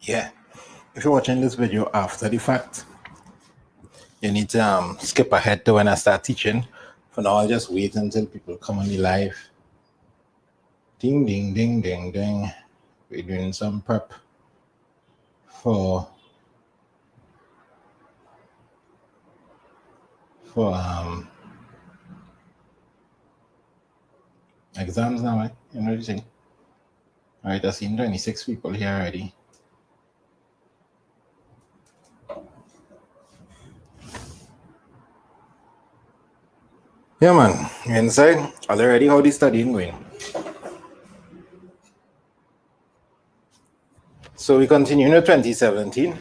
Yeah. If you're watching this video after the fact, you need to skip ahead to when I start teaching. For now, I'll just wait until people come on the live. Ding, ding, ding, ding, ding. We're doing some prep for exams now, right? You know what you think? All right, I've seen 26 people here already. Yeah, man. You're inside? Already, how the studying going? So we continue in 2017,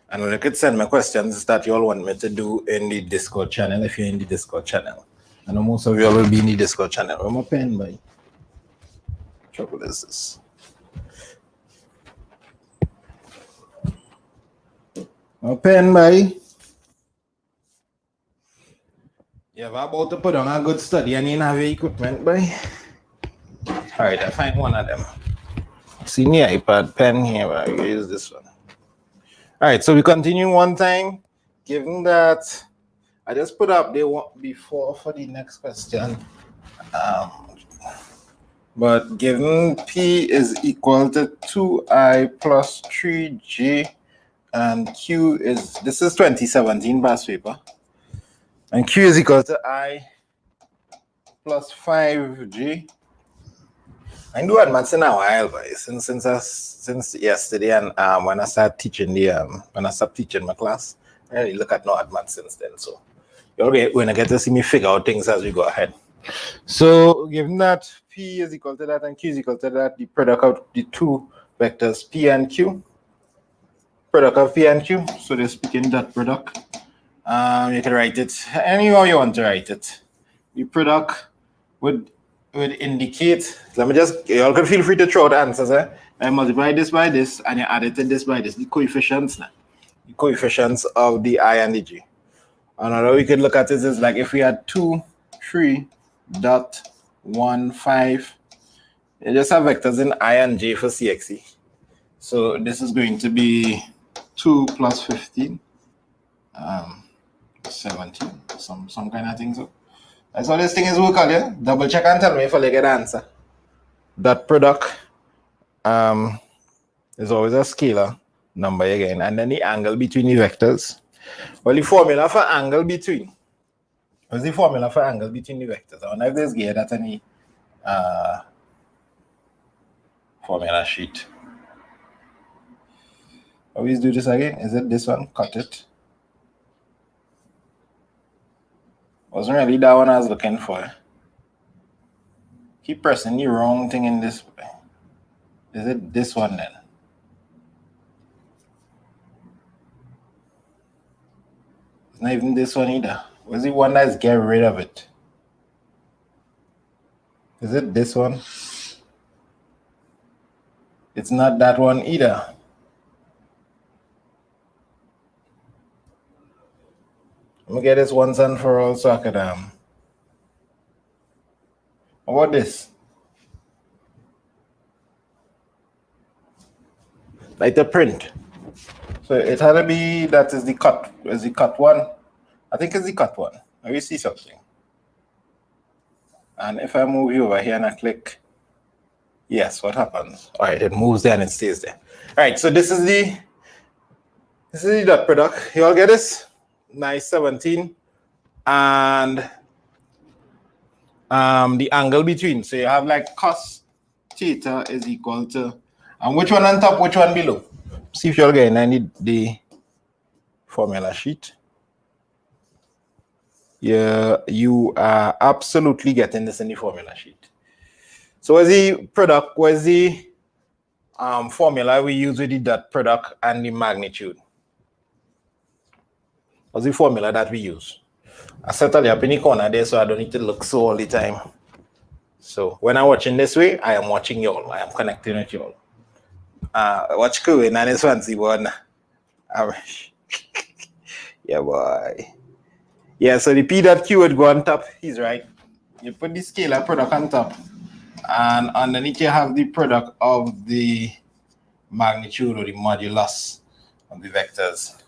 and I could send my questions that you all want me to do in the Discord channel if you're in the Discord channel. I know most of you all will be in the Discord channel. Where my pen, boy? Trouble is this? My pen, boy. You're about to put on a good study and you have your equipment, boy. All right, I find one of them. See me iPad pen here, but I use this one. All right, so we continue one time. Given that I just put up the one before for the next question. But given P is equal to 2I plus 3J and Q is, this is 2017 past paper. And Q is equal to I plus 5J. I do advance in a while, but since yesterday and when I started teaching when I stopped teaching my class, I really look at no advance since then. So you'll be when I get to see me figure out things as we go ahead. So given that P is equal to that and Q is equal to that, the product of the two vectors P and Q, product of P and Q. So they're speaking that product. You can write it anyhow you want to write it. The product would indicate, let me just, you all can feel free to throw out answers. I multiply this by this and you add it to this by this, the coefficients now. The coefficients of the I and the J. Another way we could look at it is like if we had 2, 3, dot 1, 5, you just have vectors in I and J for CXE. So this is going to be 2 plus 15, 17, some kind of thing. So that's how this thing is working, yeah? Double check and tell me if I get the answer. That product is always a scalar number again, and then the angle between the vectors. Well, the formula for angle between. What's the formula for angle between the vectors? I wonder if there's gear that any formula sheet. Always do this again. Is it this one? Cut it. Wasn't really that one I was looking for. Keep pressing the wrong thing in this way. Is it this one then? It's not even this one either. Was the one that's get rid of it? Is it this one? It's not that one either. Let me get this once and for all so I could How about this? Like the print. So it had to be that is the cut. Is the cut one? I think it's the cut one. Let me see something. And if I move you over here and I click, yes, what happens? All right, it moves there and it stays there. All right, so this is the dot product. You all get this? Nice 17. And the angle between. So you have like cos theta is equal to, and which one on top, which one below? See if you're getting any the formula sheet. Yeah, you are absolutely getting this in the formula sheet. So what's the product? What's the formula we use with the dot product and the magnitude? What's the formula that we use? I settle up in the corner there so I don't need to look so all the time. So when I'm watching this way, I am watching you all. I am connecting with you all. Watch cool and it's fancy one. Yeah, boy. Yeah, so the P dot Q would go on top. He's right. You put the scalar product on top. And underneath you have the product of the magnitude or the modulus of the vectors.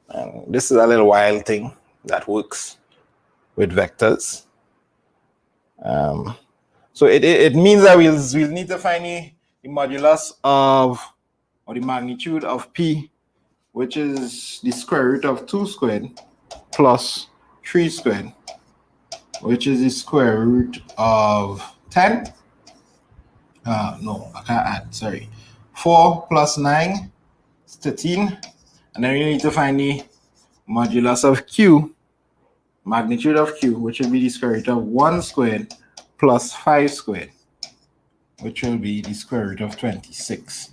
And this is a little wild thing that works with vectors. So it means that we'll need to find the modulus of, or the magnitude of P, which is the square root of 2 squared plus 3 squared, which is the square root of 10. No, I can't add, sorry. 4 plus 9 is 13. And then you need to find the modulus of Q, magnitude of Q, which will be the square root of 1 squared plus 5 squared, which will be the square root of 26.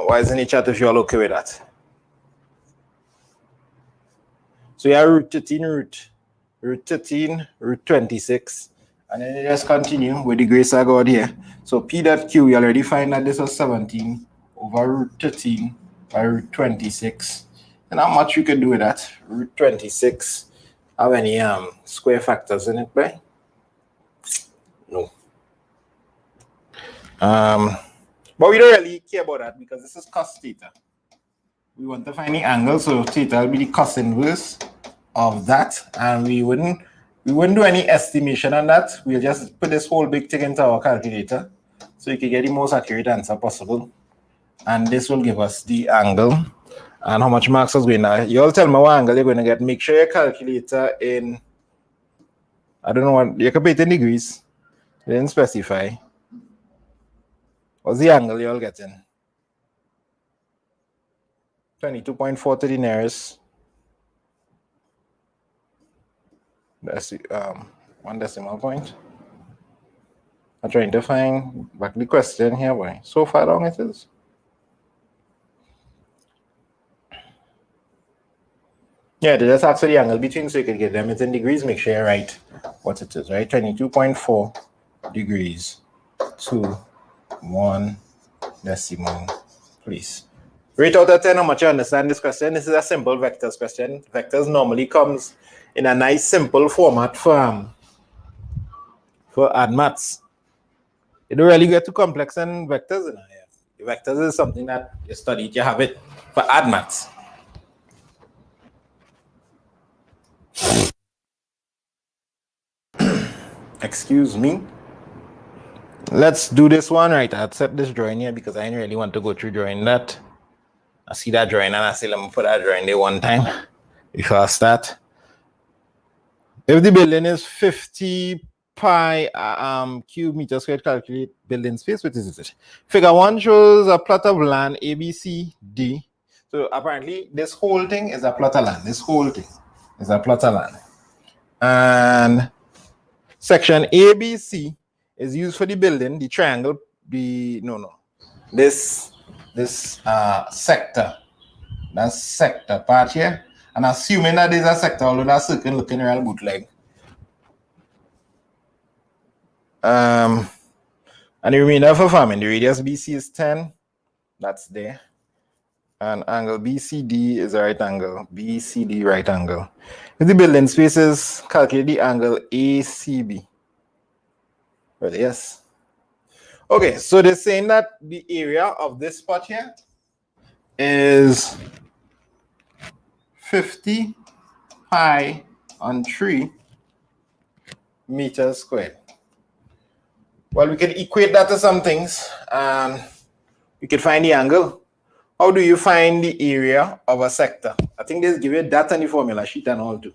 Why isn't it chat if you're okay with that? So you have root 13, root 13, root 26, and then you just continue with the grace of God here. So P dot Q, we already find that this was 17 over root 13 by root 26. And how much you can do with that? Root 26, have any square factors in it, right? No. But we don't really care about that because this is cos theta. We want to find the angle, so theta will be the cos inverse of that, and we wouldn't do any estimation on that. We'll just put this whole big thing into our calculator so you can get the most accurate answer possible. And this will give us the angle and how much marks is going to. You all tell me what angle you're going to get. Make sure your calculator in, I don't know what, you can put it in degrees. They didn't specify. What's the angle you're all getting? 22.4 to the nearest. That's 1 decimal point. I'm trying to find back the question here, boy. So far down it is. Yeah, they just ask for the angle between so you can get them. It's in degrees. Make sure you write what it is, right? 22.4 degrees to 1 decimal place. Rate out of 10 how much you understand this question. This is a simple vectors question. Vectors normally comes in a nice simple format for add maths. You don't really get too complex in vectors. Vectors is something that you study, you have it for add maths. Excuse me. Let's do this one, right? I'll set this drawing here because I didn't really want to go through drawing that. I see that drawing and I say, let me put that drawing there one time before I start. If the building is 50 pi cube meter squared, calculate building space. What is it? Figure 1 shows a plot of land A, B, C, D. So apparently this whole thing is a plot of land. This whole thing is a plot of land. And section A, B, C is used for the building, the triangle, this sector. That's sector part here. And assuming that there's a sector, although that circle looking real bootleg. And the remainder for farming, the radius BC is 10. That's there. And angle BCD is a right angle. BCD right angle. If the building spaces, calculate the angle ACB. Well, yes. Okay, so they're saying that the area of this spot here is 50 pi on 3 meters squared. Well, we can equate that to some things and we can find the angle. How do you find the area of a sector? I think they give you that and the formula sheet and all too.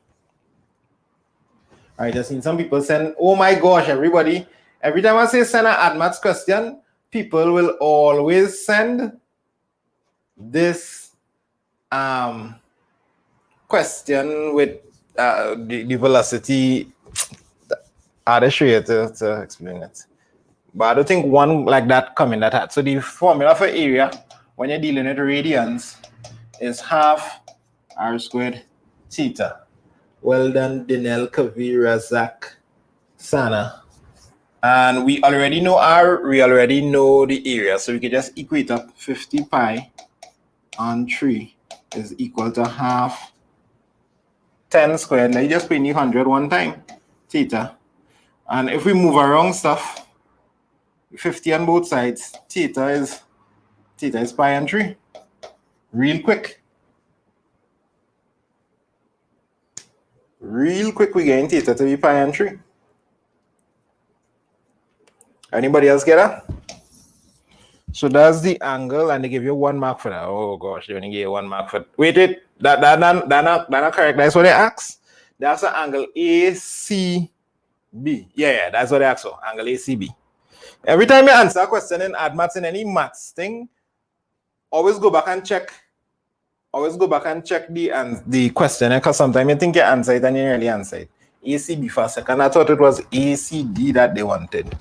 All right, I've seen some people send, oh my gosh, everybody. Every time I say send an add maths question, people will always send this question with the velocity. I'll show you to explain it. But I don't think one like that coming that hard. So the formula for area when you're dealing with radians is half r squared theta. Well done, Dinel, Kavira, Zach, Sana. And we already know r, we already know the area. So we can just equate up 50 pi on 3 is equal to half 10 squared. Let's just put in 100 one time, theta. And if we move around stuff, 50 on both sides, theta is theta is pi and 3. Real quick. Real quick, we're getting theta to be pi and 3. Anybody else get that? So that's the angle, and they give you 1 mark for that. Oh gosh, they only gave you 1 mark for that. Wait, that not correct. That's what they ask. That's the angle ACB. Yeah, that's what they ask for. Angle ACB. Every time you answer a question in AdMaths in any maths thing, always go back and check. Always go back and check the question, because sometimes you think you answer it and you really answer it. ACB for a second. I thought it was ACD that they wanted.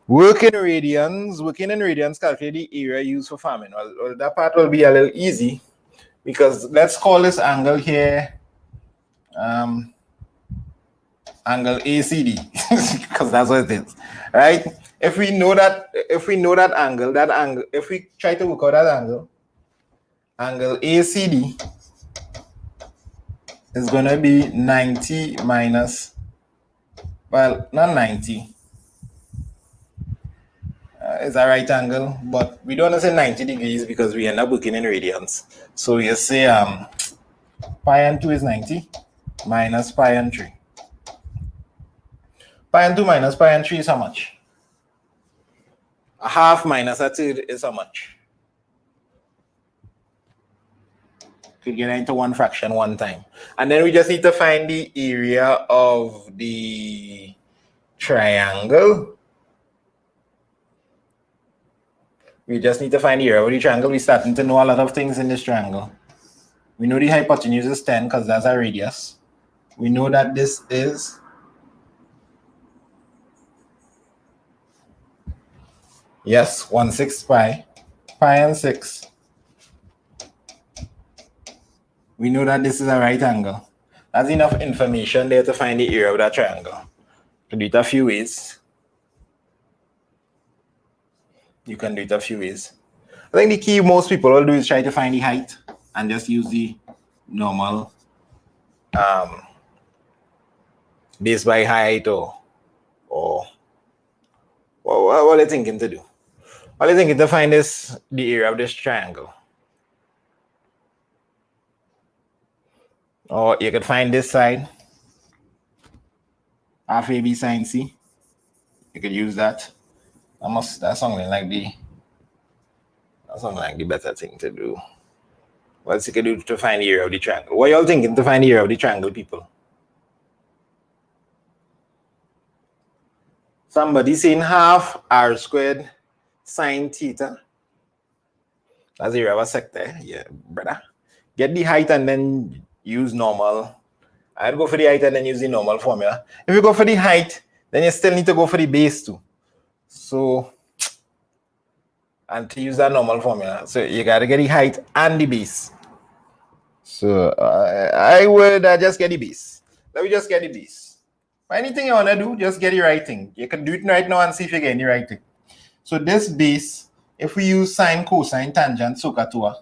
Working in radians, calculate the area used for farming. Well, that part will be a little easy, because let's call this angle here angle ACD, because that's what it is, right? If we know that angle, if we try to work out that angle ACD is going to be 90 minus, well, not 90. It's a right angle, but we don't want to say 90 degrees because we end up working in radians. So you say pi and 2 is 90 minus pi and 3. Pi and 2 minus pi and 3 is how much? A half minus a third is how much? Could get into one fraction one time. And then we just need to find the area of the triangle. We just need to find the area of the triangle. We're starting to know a lot of things in this triangle. We know the hypotenuse is 10 because that's a radius. We know that this is yes, 1/6 pi, pi and 6. We know that this is a right angle. That's enough information there to find the area of that triangle. To do it a few ways. You can do it a few ways. I think the key most people will do is try to find the height and just use the normal base by height or what are they thinking to do? What are they thinking to find is the area of this triangle. Or you could find this side, half AB sine C. You could use that. That's something like the better thing to do. What else you can do to find the area of the triangle? What y'all thinking to find the area of the triangle, people? Somebody saying half r squared sine theta. That's the area of a sector. Yeah, brother. Get the height and then use normal. I'd go for the height and then use the normal formula. If you go for the height, then you still need to go for the base too. So, and to use that normal formula, so you gotta get the height and the base. So I would just get the base. Let me just get the base. Anything you wanna do, just get the right thing. You can do it right now and see if you get the right thing. So this base, if we use sine, cosine, tangent, SOHCAHTOA,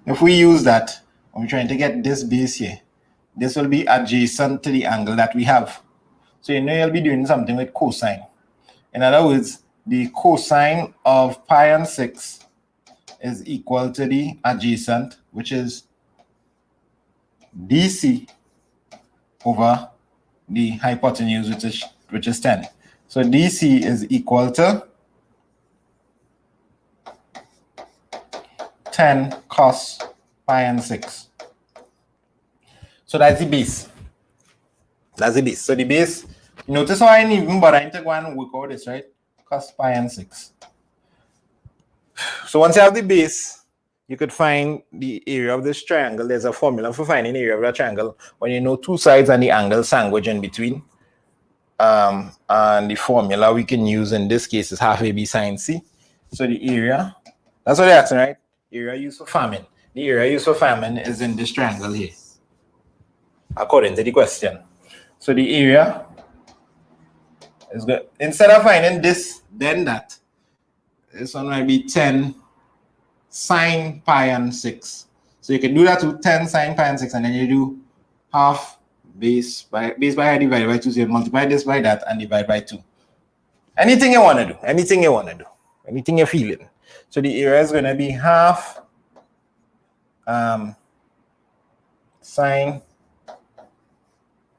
if we use that, and we're trying to get this base here, this will be adjacent to the angle that we have. So you know you'll be doing something with cosine. In other words, the cosine of pi and 6 is equal to the adjacent, which is DC over the hypotenuse, which is 10. So DC is equal to 10 cos pi and 6. So that's the base. That's the base. So the base, notice how I didn't even bother to go and work out this, right? Cos pi and 6. So once you have the base, you could find the area of this triangle. There's a formula for finding the area of that triangle when you know two sides and the angle sandwich in between. And the formula we can use in this case is half AB sine C. So the area, that's what they're asking, right? Area used for farming. The area used for farming is in this triangle here, according to the question. So the area is good. Instead of finding this, then that, this one might be 10 sine pi and 6. So you can do that to 10 sine pi and 6, and then you do half base by height divided by 2. So you multiply this by that and divide by 2. Anything you want to do, anything you want to do, anything you're feeling. So the area is going to be half sine,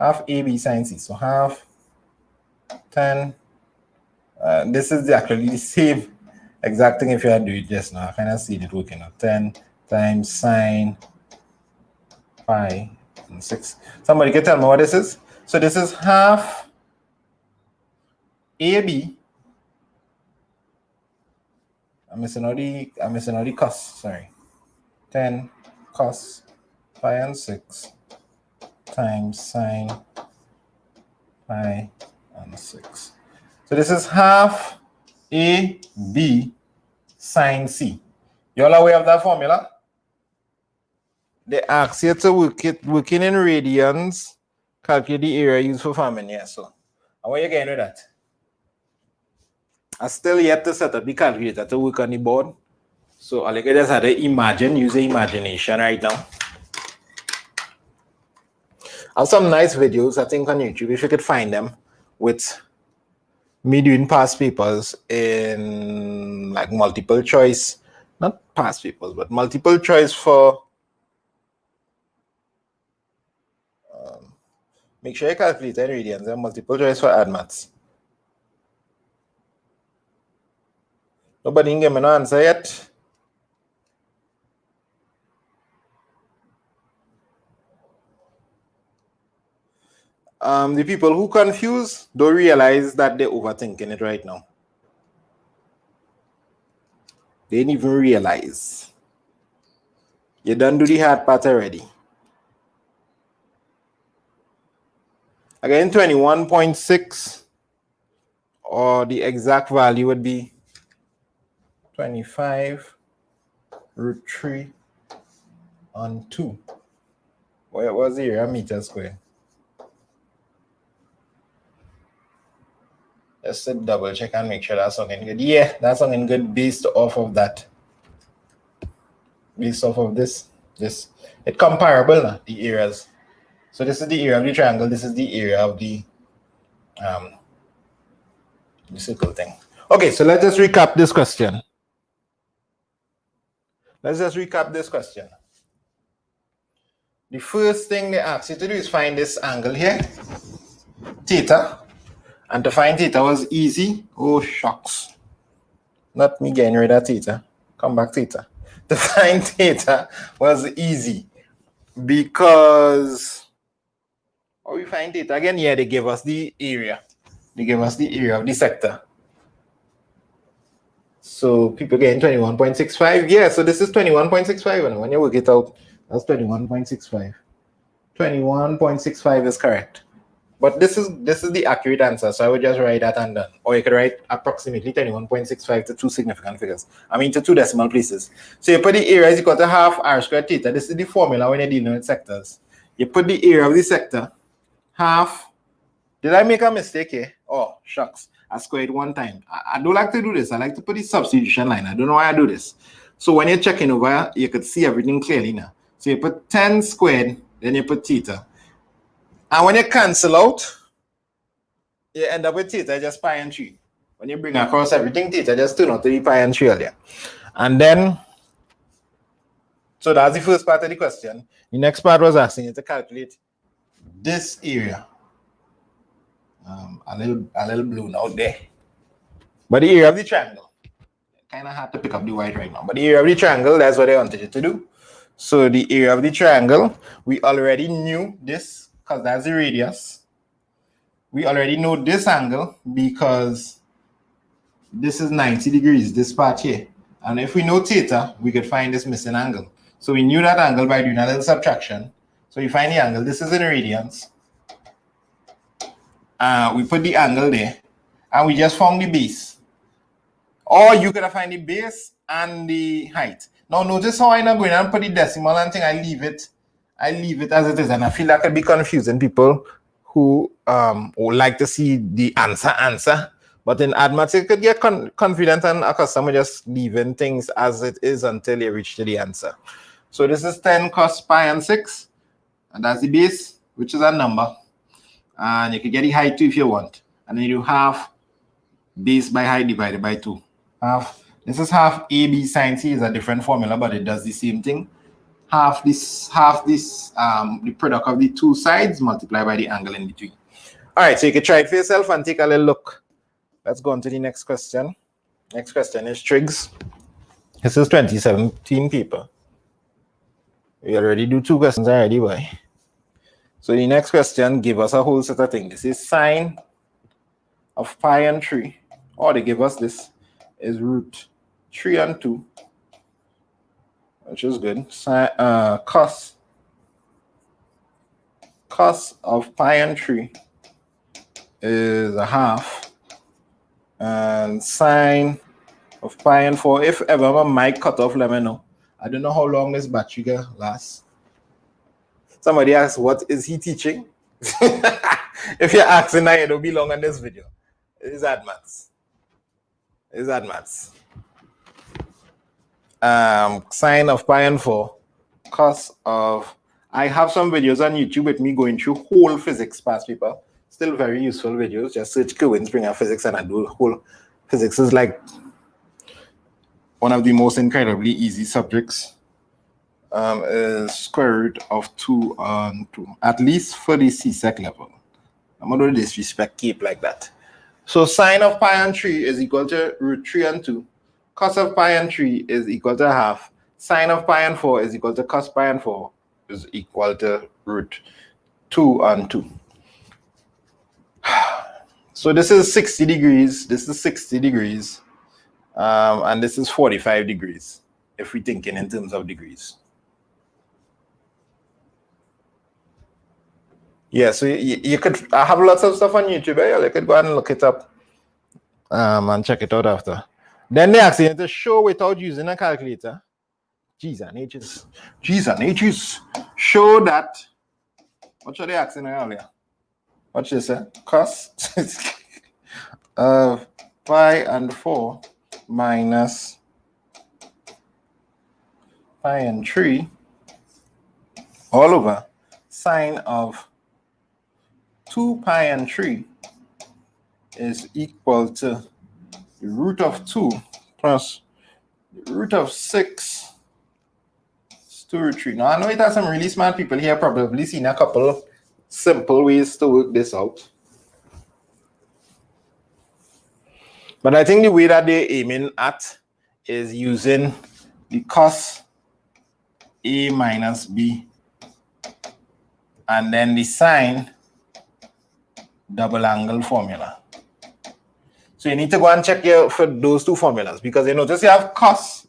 half AB sine C. So half 10. This is actually the same exact thing if you had to do it just now. I kind of see it working out. 10 times sine pi and 6. Somebody can tell me what this is? So this is half AB. I'm missing all the cos, sorry. 10 cos pi and 6 times sine pi and 6. So this is half AB sine C. You all aware of that formula? They ask you to working in radians, calculate the area used for farming here. So, and what you getting with that? I still yet to set up the calculator to work on the board. So I just had to imagine, use the imagination right now. I have some nice videos, I think, on YouTube, if you could find them, with me doing past papers in like multiple choice, not past papers, but multiple choice for, make sure you calculate the radians and multiple choice for add maths. Nobody can give me no answer yet. The people who confuse don't realize that they're overthinking it right now. They didn't even realize. You done do the hard part already. Again, 21.6, or the exact value would be 25 root 3 on 2. What was the area meter squared? Just to double check and make sure that's something good. Yeah, that's something good based off of that. Based off of this. It's comparable now, the areas. So this is the area of the triangle. This is the area of the circle thing. Okay, so let's just recap this question. The first thing they ask you to do is find this angle here, theta. And to find theta was easy. Oh, shucks. Not me getting rid of theta. Come back, theta. To find theta was easy because we find theta again. Yeah, they gave us the area. They gave us the area of the sector. So people getting 21.65. Yeah, so this is 21.65. And when you work it out, that's 21.65. 21.65 is correct. But this is the accurate answer, so I would just write that and done. Or you could write approximately 21.65 to two significant figures. I mean, to two decimal places. So you put the area is equal to half r squared theta. This is the formula when you're dealing with sectors. You put the area of the sector, half. Did I make a mistake here? Oh, shucks. I squared one time. I don't like to do this. I like to put the substitution line. I don't know why I do this. So when you're checking over, you could see everything clearly now. So you put 10 squared, then you put theta. And when you cancel out, you end up with theta just pi and 3. When you bring across everything, theta just turn out to be pi and 3 earlier. And then, so that's the first part of the question. The next part was asking you to calculate this area. A little blue out there. But the area of the triangle. Kind of hard to pick up the white right now. But the area of the triangle, that's what I wanted you to do. So the area of the triangle, we already knew this, because that's the radius. We already know this angle because this is 90 degrees, this part here. And if we know theta, we could find this missing angle. So we knew that angle by doing a little subtraction. So we find the angle. This is in radians. We put the angle there. And we just found the base. Or you could find the base and the height. Now notice how I'm not going and put the decimal and thing. I leave it as it is, and I feel that could be confusing people who would like to see the answer. But in AdMath, you could get confident and accustomed to just leaving things as it is until you reach to the answer. So this is 10 cos pi and 6, and that's the base, which is a number. And you can get the height too if you want. And then you have base by height divided by 2. Half. This is half AB sine C is a different formula, but it does the same thing. Half this, the product of the two sides multiplied by the angle in between. All right, so you can try it for yourself and take a little look. Let's go on to the next question. Next question is trigs. This is 2017 paper. We already do 2 questions already, boy. So the next question give us a whole set of things. This is sine of pi and 3. Or they give us this is root 3 and 2, which is good. Cos of pi and 3 is a half, and sine of pi and 4. If ever my mic cut off, let me know. I don't know how long this battery can last. Somebody asked, what is he teaching? If you're asking that, it'll be long on this video. Is that maths? Is that maths? Sine of pi and 4, cos of. I have some videos on YouTube with me going through whole physics past paper. Still very useful videos. Just search Kerwin Springer Physics and I do whole physics. Is like one of the most incredibly easy subjects. Is square root of 2 on 2, at least for the CSEC level. I'm going to disrespect keep like that. So sine of pi and 3 is equal to root 3 and 2. Cos of pi and 3 is equal to half. Sine of pi and 4 is equal to cos pi and 4 is equal to root 2 and 2. So this is 60 degrees. This is 60 degrees. And this is 45 degrees, if we're thinking in terms of degrees. Yeah, so you could have lots of stuff on YouTube. You could go and look it up and check it out after. Then they ask you to show without using a calculator. G's and H's. G's and H's. Show that. What should they asking earlier? What she said? Cos of pi and 4 minus pi and 3 all over sine of 2 pi and 3 is equal to the root of 2 plus the root of 6 is 2 root 3. Now I know it has some really smart people here probably seen a couple of simple ways to work this out. But I think the way that they're aiming at is using the cos A minus B and then the sine double angle formula. So you need to go and check here for those two formulas because you notice you have cos.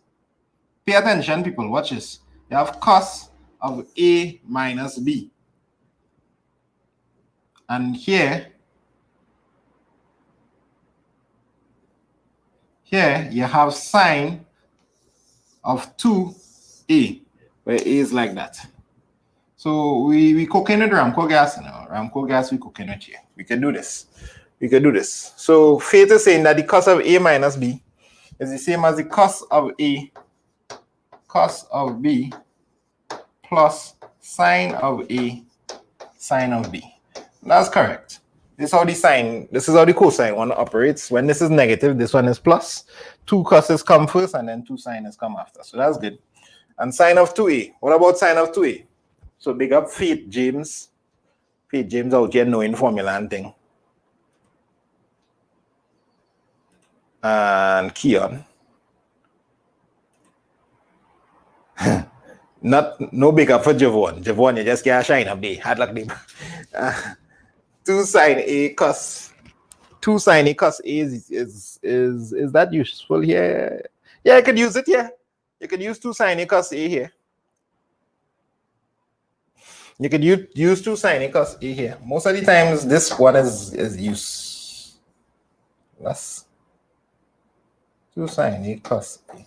Pay attention, people. Watch this. You have cos of A minus B. And here you have sine of 2A, where A is like that. So we cooking with Ramco gas now. Ramco gas we cooking with here. We can do this. We can do this. So Faith is saying that the cos of A minus B is the same as the cos of A cos of B plus sine of A sine of B. That's correct. This is how the cosine one operates. When this is negative, this one is plus. 2 cos's come first and then 2 sines come after. So that's good. And sine of 2A. What about sine of 2A? So big up Faith James. Faith James out here knowing formula and thing. And Keon. No big up for Javon. Javon, you just can't shine up there. Hard luck there. 2 sine A cos 2 sine A cos A is that useful here? Yeah, I could use it here. You could use 2 sine A cos A here. You could use 2 sine A cos A here. Most of the times this one is useless. 2 sine A cos A.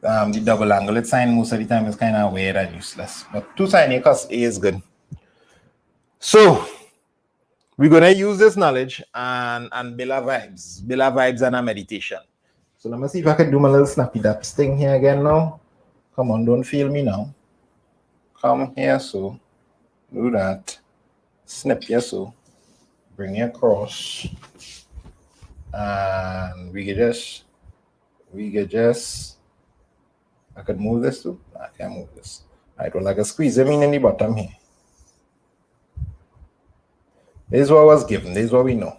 The double angle sign most of the time is kind of weird and useless. But 2 sine A cos A is good. So we're gonna use this knowledge and build our vibes and a meditation. So let me see if I can do my little snappy daps thing here again now. Come on, don't fail me now. Come here, so do that. Snip here, so bring it across, and we could just, I could move this too. I can't move this. Right, well, I can squeeze them in the bottom here. This is what was given. This is what we know.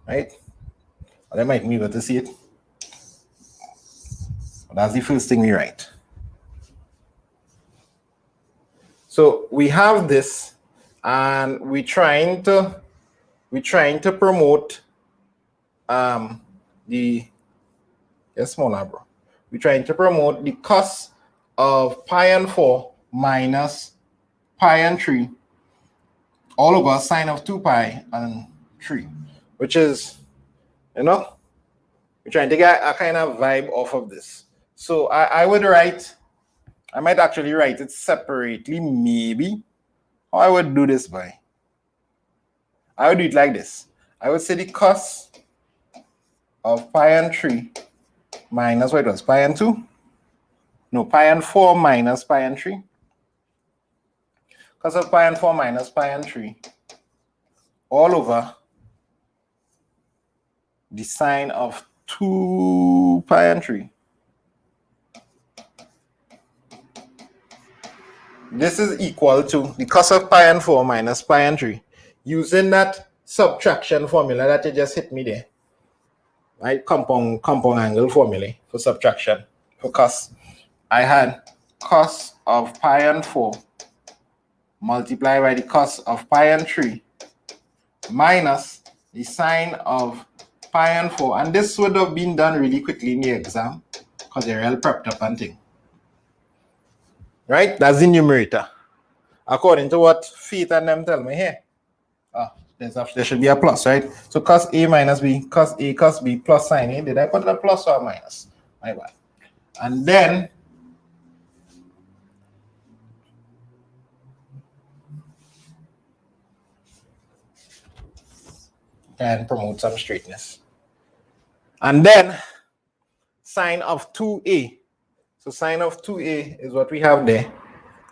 Right? Well, I might be able to see it. But that's the first thing we write. So we have this, and we're trying to promote the smaller, bro. We're trying to promote the cos of pi and 4 minus pi and 3 all over sine of 2 pi and 3, which is, we're trying to get a kind of vibe off of this. So I might actually write it separately, maybe. Or I would do this by, I would do it like this. I would say the cos of pi and 3 minus what it was, pi and 2? No, pi and 4 minus pi and 3. Cos of pi and 4 minus pi and 3 all over the sine of 2 pi and 3. This is equal to the cos of pi and 4 minus pi and 3 using that subtraction formula that you just hit me there. Right? Compound angle formula for subtraction for cos. I had cos of pi and 4 multiplied by the cos of pi and 3 minus the sine of pi and 4. And this would have been done really quickly in the exam because they're all prepped up and thing. Right? That's the numerator. According to what Feet and them tell me here. There should be a plus, right? So cos A minus B, cos A cos B plus sine A. Did I put a plus or a minus? My bad. And then and promote some straightness. And then sine of 2A. So sine of 2A is what we have there.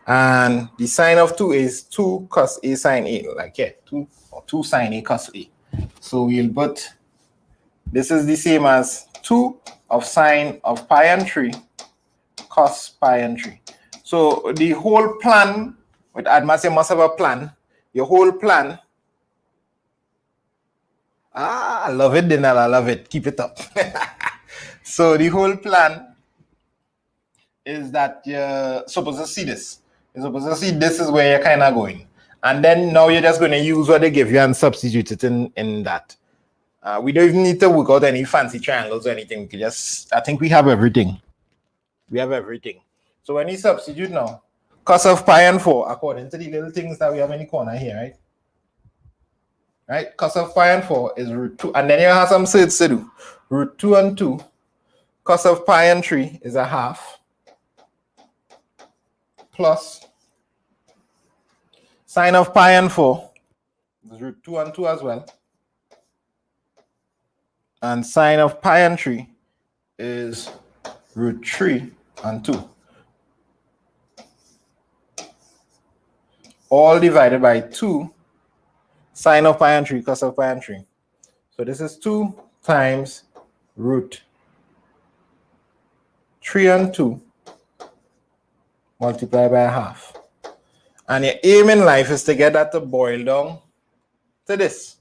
And the sine of 2A is 2 cos A sine A. Like here, 2 sine A cos A. So we'll put, this is the same as 2 of sine of pi and 3 cos pi and 3. So the whole plan, with Admas, you must have a plan. Your whole plan. I love it, Dinal. I love it. Keep it up. So the whole plan is that you're supposed to see this. You're supposed to see this is where you're kind of going. And then now you're just going to use what they give you and substitute it in that. We don't even need to work out any fancy triangles or anything. We can just, I think we have everything. We have everything. So when you substitute now, cos of pi and 4, according to the little things that we have in the corner here, right? Right? Cos of pi and 4 is root 2. And then you have some surds to do. Root 2 and 2. Cos of pi and 3 is a half. Plus sine of pi and 4 is root 2 and 2 as well. And sine of pi and 3 is root 3 and 2. All divided by 2 sine of pi and 3 cos of pi and 3. So this is 2 times root 3 and 2 multiplied by a half. And your aim in life is to get that to boil down to this.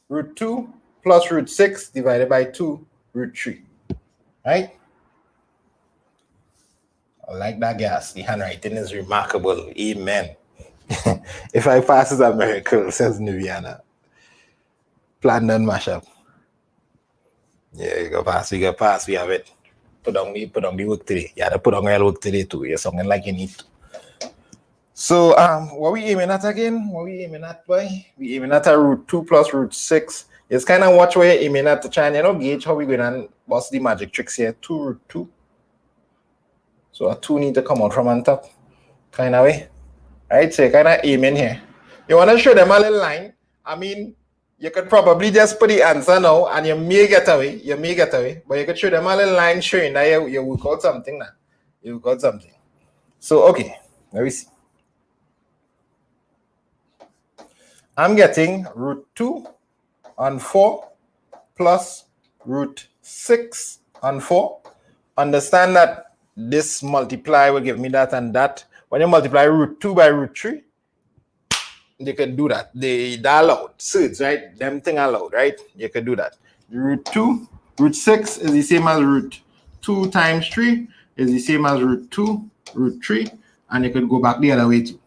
Root 2 plus root 6 divided by 2 root 3. Right? I like that, gas. The handwriting is remarkable. Amen. If I pass, it's a miracle, says Niviana. Plan done mash up. Yeah, you go pass, we have it. Put on the work today. You have to put on real work today too. You're something like you need to. So what we aiming at again? What we aiming at, boy? We aiming at a root 2 plus root 6. It's kind of watch where you're aiming at to try and gauge how we going and what's the magic tricks here. 2 root 2. So a 2 need to come out from on top. Kind of way. Right? So you're kind of aiming here. You want to show them a little line. I mean, you could probably just put the answer now and you may get away. But you could show them a little line showing that you work out something now. You work out something. So, okay. Let me see. I'm getting root 2 on 4 plus root 6 on 4. Understand that this multiply will give me that and that. When you multiply root 2 by root 3, they can do that. They're allowed. Surds, right? Them thing allowed, right? You can do that. Root 2, root 6 is the same as root 2 times 3 is the same as root 2, root 3, and you could go back the other way too.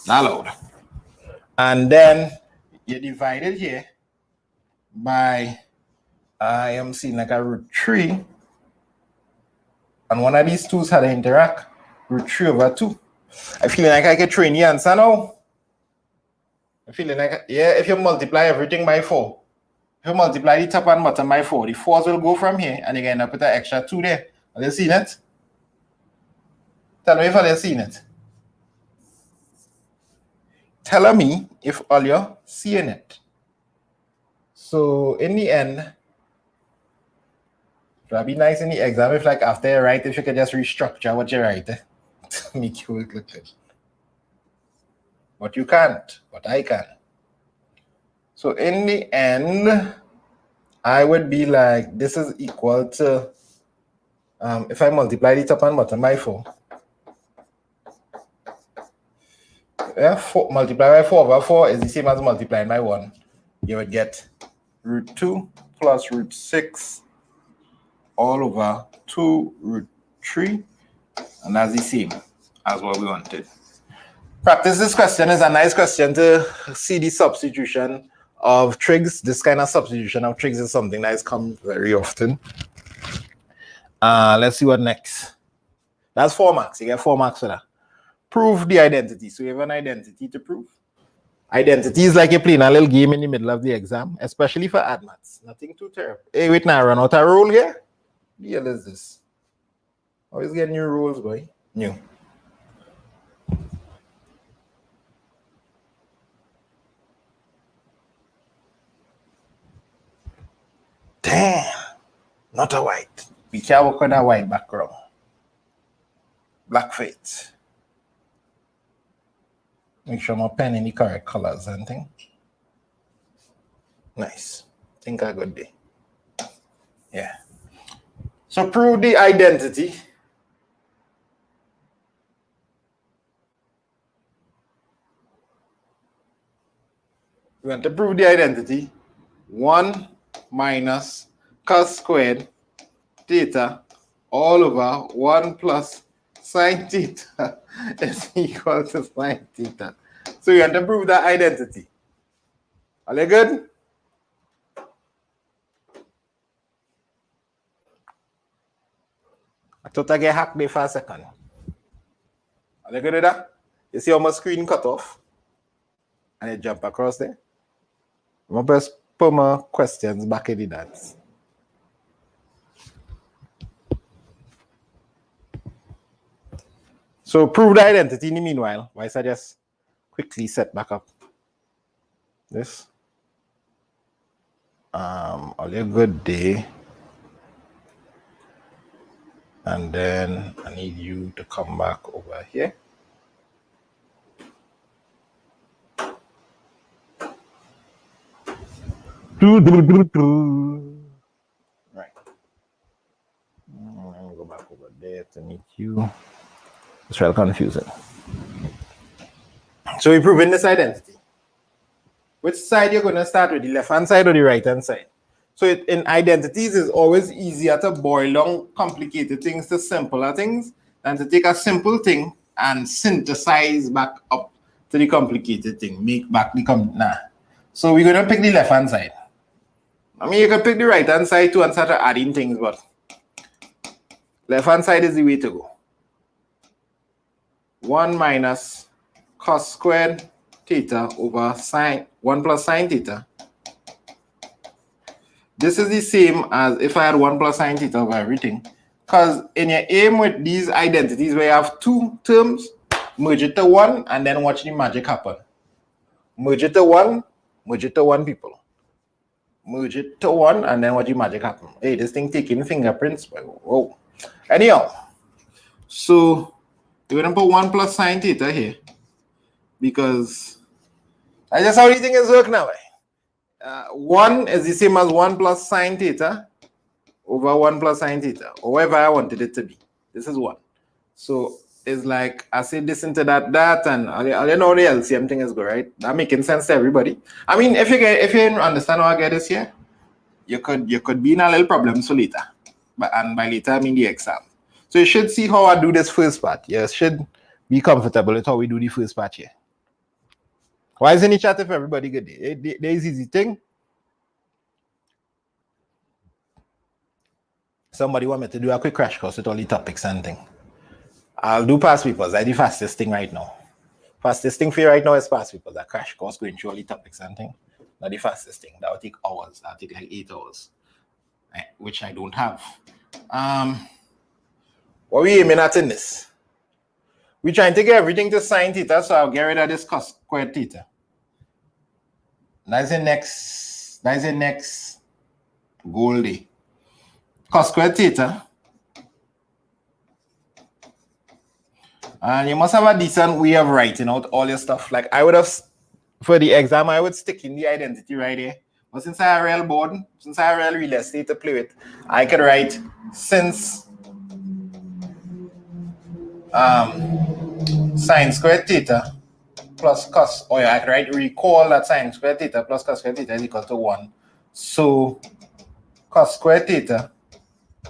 Allowed. And then you divide it here by, I am seeing like a root 3, and one of these twos had to interact, root 3 over 2. I feel like I can train the answer now. I feel like, yeah, if you multiply everything by 4, if you multiply the top and bottom by 4, the 4s will go from here, and you can end up with an extra 2 there. Have you seen it? Tell me if you've seen it. Tell me if all you're seeing it. So in the end, it would be nice in the exam if, like, after you write, if you could just restructure what you write to make you look good. But you can't, but I can. So in the end, I would be like, this is equal to, if I multiply the top and bottom by 4, yeah, 4 multiply by 4 over 4 is the same as multiplying by 1. You would get root 2 plus root 6 all over 2 root 3, and that's the same as what we wanted. Practice this question is a nice question to see the substitution of trigs. This kind of substitution of trigs is something that has come very often. Let's see what next. That's 4 marks. You get 4 marks for that. Prove the identity. So you have an identity to prove. Identity is like you're playing a little game in the middle of the exam, especially for ad maths. Nothing too terrible. Hey, wait, now I run out of rule here. What the hell is this? Always get new rules, boy. New. Damn. Not a white. We can't work on a white background. Black fate. Make sure my pen in the correct colors and thing. Nice. Think a good day. Yeah. So prove the identity. We want to prove the identity. 1 minus cos squared theta all over 1 plus sine theta is equal to sine theta. So you want to prove that identity. Are you good? I thought I get hacked there for a second. Are you good with that? You see how my screen cut off? And it jump across there? I'm going to put my questions back in the dance. So prove the identity in the meanwhile. Why I just quickly set back up this. All your good day. And then I need you to come back over here. Right. I'm going to go back over there to meet you. It's real confusing. So we're proving this identity. Which side you're going to start with, the left-hand side or the right-hand side? So in identities, it's always easier to boil down complicated things to simpler things than to take a simple thing and synthesize back up to the complicated thing, make back the So we're going to pick the left-hand side. I mean, you can pick the right-hand side too and start adding things, but left-hand side is the way to go. 1 minus cos squared theta over sine 1 plus sine theta. This is the same as if I had 1 plus sine theta over everything. Because in your aim with these identities where you have 2 terms, merge it to 1 and then watch the magic happen. Merge it to 1 people. Merge it to 1 and then watch the magic happen. Hey, this thing taking fingerprints. Whoa. Anyhow, so we're going to put 1 plus sine theta here because I just how these things work now. 1 is the same as 1 plus sine theta over 1 plus sine theta, or whatever I wanted it to be. This is 1. So it's like I say this into that, and I know the LCM thing is good, right? That making sense to everybody. I mean, if you understand how I get this here, you could be in a little problem so later. And by later I mean the exam. So you should see how I do this first part. You should be comfortable with how we do the first part here. Why isn't it chat if everybody good? There's easy thing. Somebody want me to do a quick crash course with all the topics and thing. I'll do past papers. I the fastest thing right now. Fastest thing for you right now is past papers. A crash course going through all the topics and thing. Not the fastest thing. That will take hours. That'll take like 8 hours. Which I don't have. What we aiming at in this? We're trying to get everything to sine theta, so I'll get rid of this cos squared theta. That's the next goal day. Cos squared theta. And you must have a decent way of writing out all your stuff. Like I would have, for the exam, I would stick in the identity right here. But since I have a real board, since I have a real estate to play with, I could write since sine squared theta plus cos, or I could recall that sine squared theta plus cos squared theta is equal to 1. So cos squared theta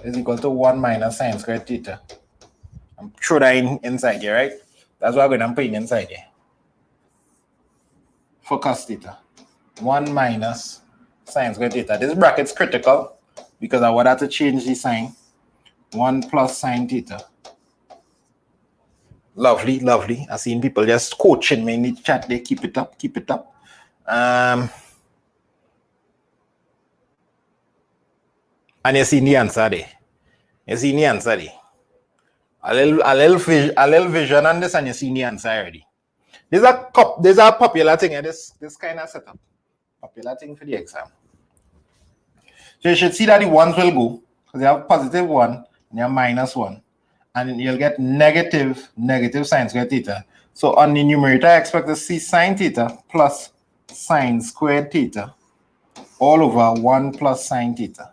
is equal to 1 minus sine squared theta. I'm throw that inside here, right? That's what I'm going to put inside here. For cos theta. 1 minus sine squared theta. This bracket's critical because I would have to change the sign. 1 plus sine theta. Lovely, lovely. I've seen people just coaching me in the chat. They keep it up, keep it up. And you see the answer there. You see the answer there. A little vision on this, and you see the answer already. There's a popular thing in this kind of setup. Popular thing for the exam. So you should see that the ones will go, because you have positive 1 and you have minus 1. And you'll get negative sine squared theta. So on the numerator, I expect to see sine theta plus sine squared theta all over 1 plus sine theta.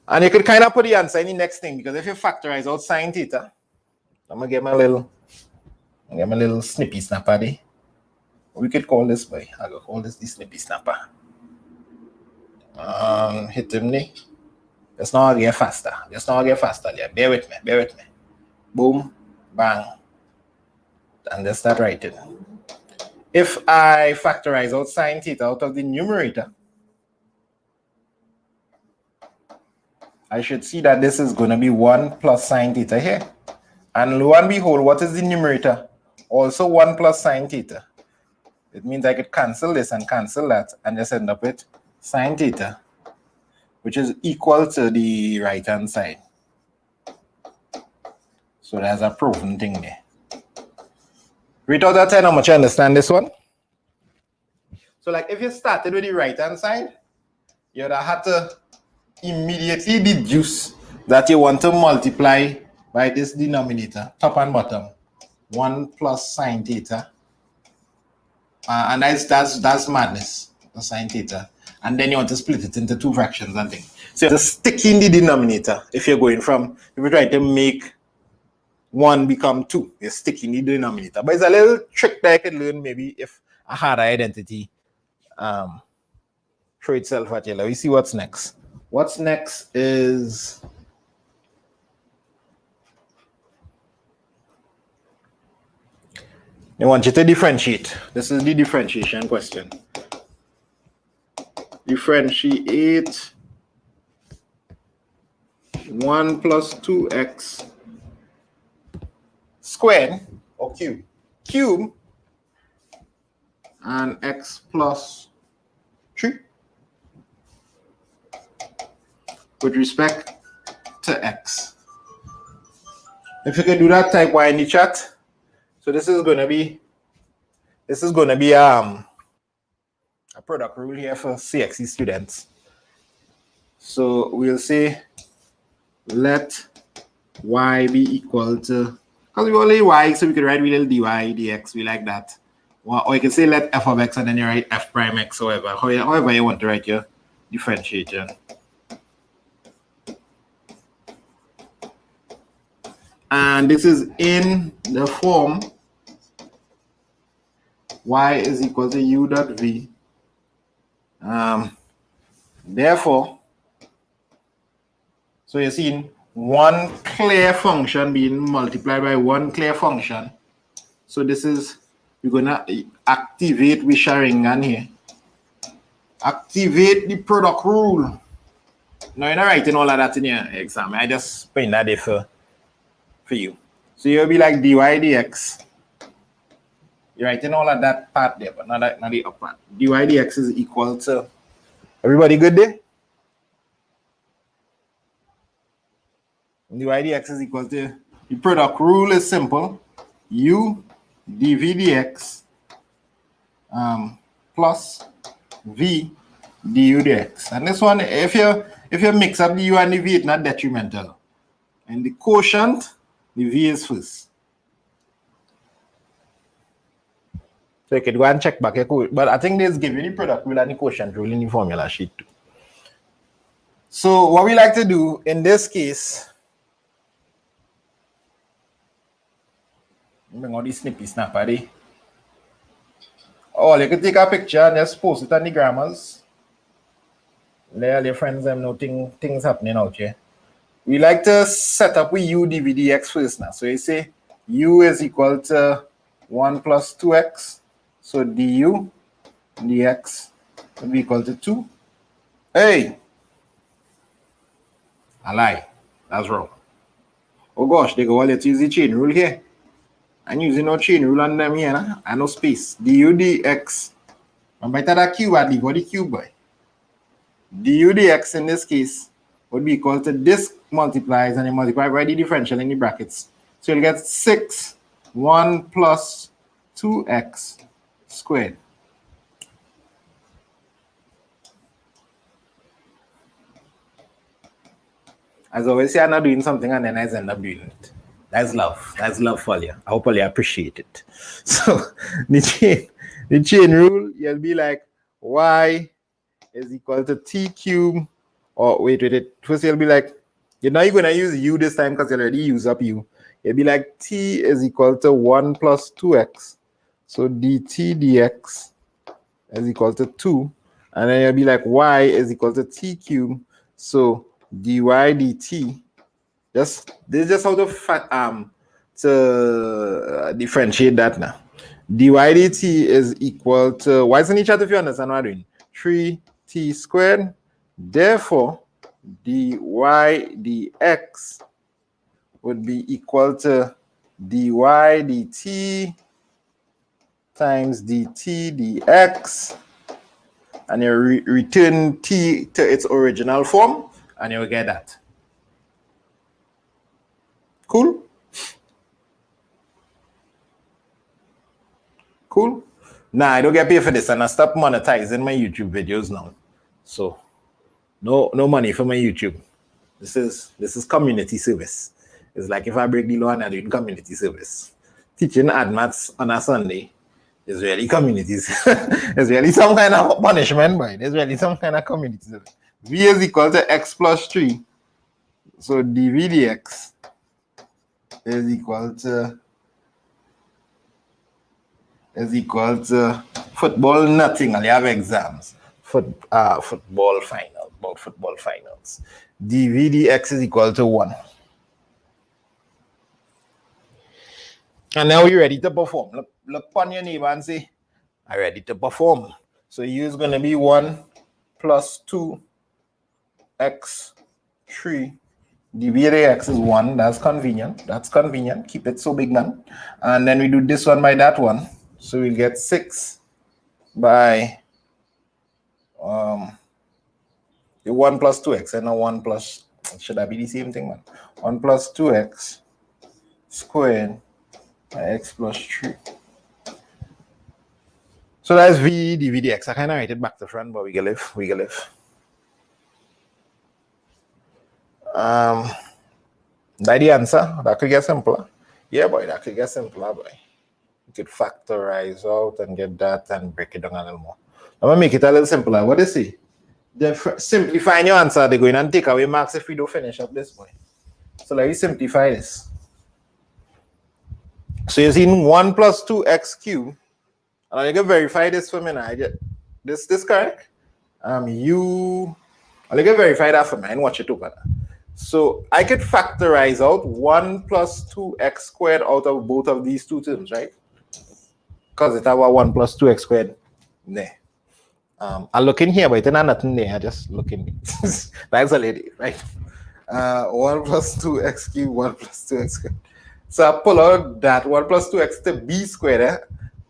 And you could kind of put the answer in the next thing, because if you factorize out sine theta, I'm gonna get my little snippy snapper there. We could call this by, I'll call this the snippy snapper. Hit him there. Just now get faster. There. Bear with me. Boom, bang. And just start writing. If I factorize out sine theta out of the numerator, I should see that this is going to be 1 plus sine theta here. And lo and behold, what is the numerator? Also 1 plus sine theta. It means I could cancel this and cancel that and just end up with sine theta, which is equal to the right-hand side. So there's a proven thing there. Rate out of 10, how much you understand this one? So like if you started with the right-hand side, you would have had to immediately deduce that you want to multiply by this denominator, top and bottom, 1 plus sine theta. And that's madness, the sine theta. And then you want to split it into 2 fractions and things. So you have to stick in the denominator if you're trying to make 1 become 2. You're sticking in the denominator. But it's a little trick that I could learn maybe if I had an identity throw itself at you. Let me see what's next. What's next is I want you to differentiate. This is the differentiation question. Differentiate 1 plus 2x squared or cube and x plus 3 with respect to x. If you can do that, type Y in the chat. So this is going to be a product rule here for CXC students. So we'll say let y be equal to, because we only y, so we could write little dy dx, we like that. Or you can say let f of x and then you write f prime x, however you want to write your differentiation. And this is in the form y is equal to u dot v. Therefore, so you're seeing one clear function being multiplied by one clear function. So this is, we're going to activate with Sharingan here. Activate the product rule. Now, you're not writing all of that in your exam. I just put that there for you. So you'll be like dy dx. You're writing all of that part there, but not the up part. Dy dx is equal to, everybody good there? Dy dx is equal to, the product rule is simple. U dv dx plus v du dx. And this one, if you mix up the u and the v, it's not detrimental. And the quotient, the v is first. So you could go and check back your code. But I think there's given the product rule and the quotient rule in the formula sheet too. So what we like to do in this case, bring all these snippy snapper there. Oh, you can take a picture and just post it on the grammars. Let all your friends know things happening out here. We like to set up with u dv dx first now. So you say u is equal to 1 plus 2x. So du dx will be equal to 2. Hey! I lie. That's wrong. Oh gosh, they go, well, let's use the chain rule here. I'm using no chain rule on them here, nah? And no space. Du dx. And by that cube, I leave all the cube by. Du dx in this case would be equal to this multiplies and you multiply by the differential in the brackets. So you'll get 6, 1 plus 2x squared. As I always say, I'm not doing something and then I end up doing it. That's love. That's love for you. I hope you appreciate it. So the chain rule, you'll be like y is equal to t cube. Or wait. First you'll be like, you're not going to use u this time because you already use up u. You'll be like t is equal to 1 plus 2x. So dt dx is equal to 2. And then you'll be like y is equal to t cube. So dy dt. This is just how to differentiate that now. Dy dt is equal to, why isn't each other if you understand what I'm doing? 3t squared. Therefore, dy dx would be equal to dy dt times dt dx. And you return t to its original form, and you'll get that. Cool? Cool? Nah, I don't get paid for this, and I stop monetizing my YouTube videos now. So, no money for my YouTube. This is community service. It's like if I break the law and I'm doing community service. Teaching ad maths on a Sunday is really communities. It's really some kind of punishment, boy. There's really some kind of community service. V is equal to x plus 3. So dv dx is equal to football nothing. I'll have exams. Football final, about football finals. Dv dx is equal to 1. And now you're ready to perform. Look on your neighbor and say, I'm ready to perform. So U is going to be 1 plus 2 x 3. dv dx is 1. That's convenient. That's convenient. Keep it so big, man. And then we do this one by that one. So we'll get 6 by the 1 plus 2x and a 1 plus, should that be the same thing, man? 1 plus 2x squared by x plus 3. So that's v dv dx. I kind of write it back to front, but we can live. That the answer. That could get simpler. Yeah, boy, that could get simpler, boy. You could factorize out and get that and break it down a little more. I'm going to make it a little simpler. What do you see? Simplifying your answer, they're going to take away marks if we don't finish up this point. So let me simplify this. So you're seeing 1 plus 2x cubed. And you can verify this for me now. I get this correct? I'll can verify that for me and watch it over. So I could factorize out 1 plus 2x squared out of both of these two terms, right? Because it's our 1 plus 2x squared there. I look in here, but it's not nothing there. I just look in. That's a lady, right? 1 plus 2x cubed, 1 plus 2x squared. So I pull out that 1 plus 2x to b squared,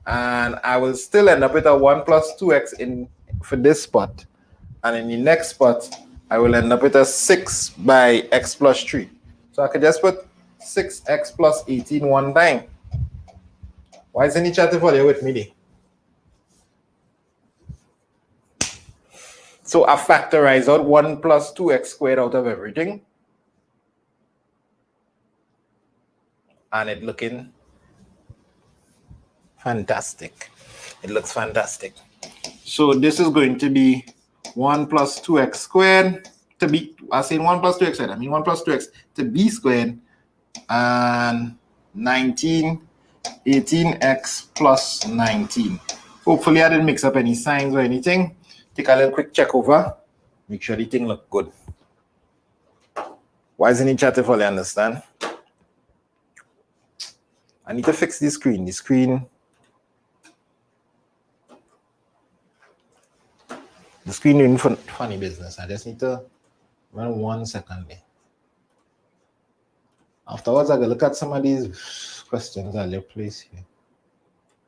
and I will still end up with a 1 plus 2x in for this spot. And in the next spot, I will end up with a 6 by x plus 3. So I could just put 6x plus 18 one time. Why isn't he chatting for you with me there? So I factorize out 1 plus 2x squared out of everything. And it's looking fantastic. It looks fantastic. So this is going to be 1 plus 2x squared to b. I say 1 plus 2x squared. I mean 1 plus 2x to b squared and 18x plus 19. Hopefully I didn't mix up any signs or anything. Take a little quick check over. Make sure the thing look good. Why isn't it chatting for you understand? I need to fix the screen. The screen doing funny business. I just need to run 1 second there. Afterwards, I will look at some of these questions I'll place here.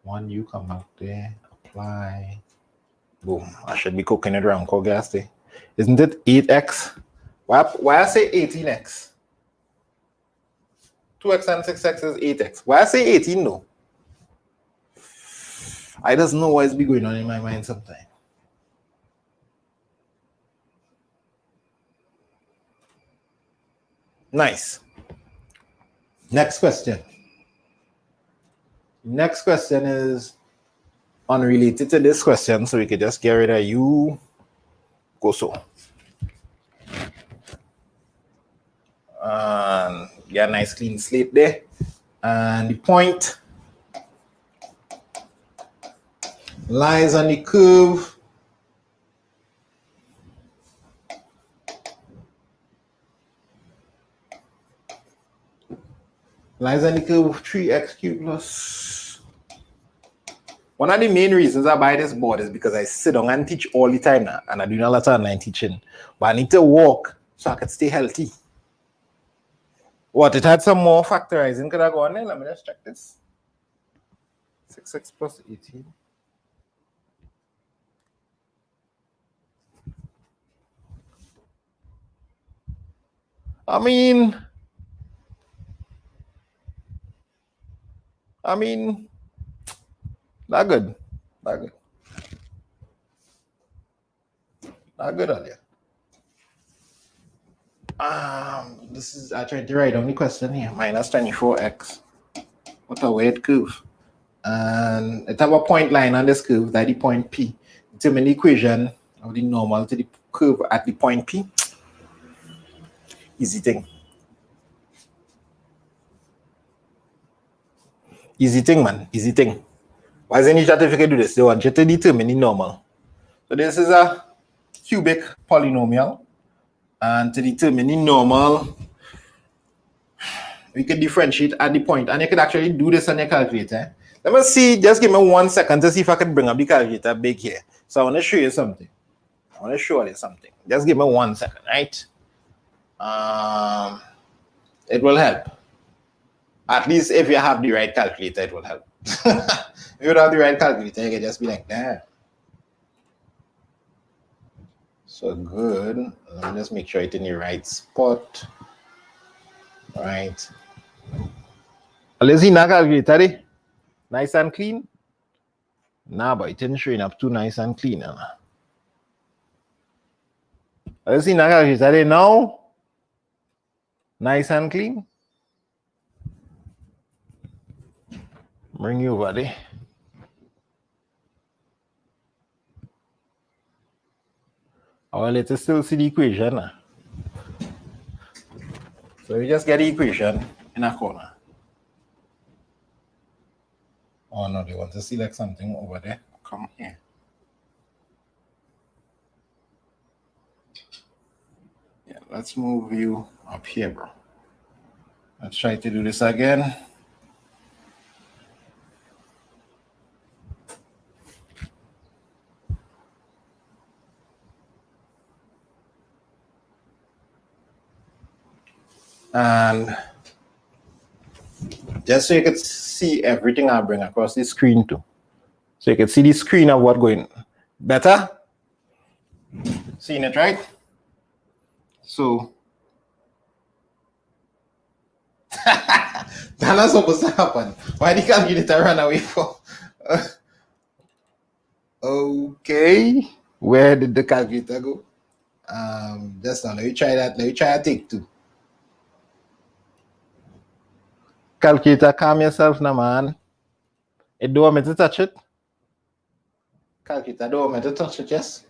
One, you come out there, apply. Boom. I should be cooking it around cold gas there. Isn't it 8x? Why I say 18x? 2x and 6x is 8x. Why I say 18 though? I just know what's be going on in my mind sometimes. Nice. Next question. Next question is unrelated to this question, so we could just get rid of you. Go so. And get a nice clean slate there. And the point lies on the curve of 3x cubed plus. One of the main reasons I buy this board is because I sit down and teach all the time now, and I do a lot of online teaching. But I need to walk so I can stay healthy. What, it had some more factorizing? Could I go on there? Let me just check this. 6x plus 18. I mean, not good. Not good. Not good earlier. This is, I tried to write down the question here. Minus 24x. What a weird curve. And it have a point line on this curve, that the point P. Determine the equation of the normal to the curve at the point P. Easy thing. Easy thing, man. Easy thing. Why isn't it certificate do this? They want you to determine the normal. So this is a cubic polynomial. And to determine the normal, we can differentiate at the point. And you can actually do this on your calculator. Let me see, just give me 1 second to see if I can bring up the calculator big here. So I want to show you something. Just give me 1 second, right? It will help. At least if you have the right calculator, it will help. If you don't have the right calculator, you can just be like, damn. So good. Let me just make sure it's in the right spot. All right. Let's see now calculator. Nice and clean. Nah, but it didn't showing up too nice and clean. Let's see now calculator now. Nice and clean. Bring you over there. Well, let's still see the equation. So you just get the equation in a corner. Oh no, they want to select something over there. Come here. Yeah, let's move you up here, bro. Let's try to do this again. And just so you could see everything I bring across the screen too. So you can see the screen of what going better. Seeing it, right? So that's not supposed to happen. Why the calculator run away for? Okay, where did the calculator go? Just now, let me try that. Let me try a take two. Calculator, calm yourself now, man. It don't want me to touch it. Calculator, don't want me to touch it, yes?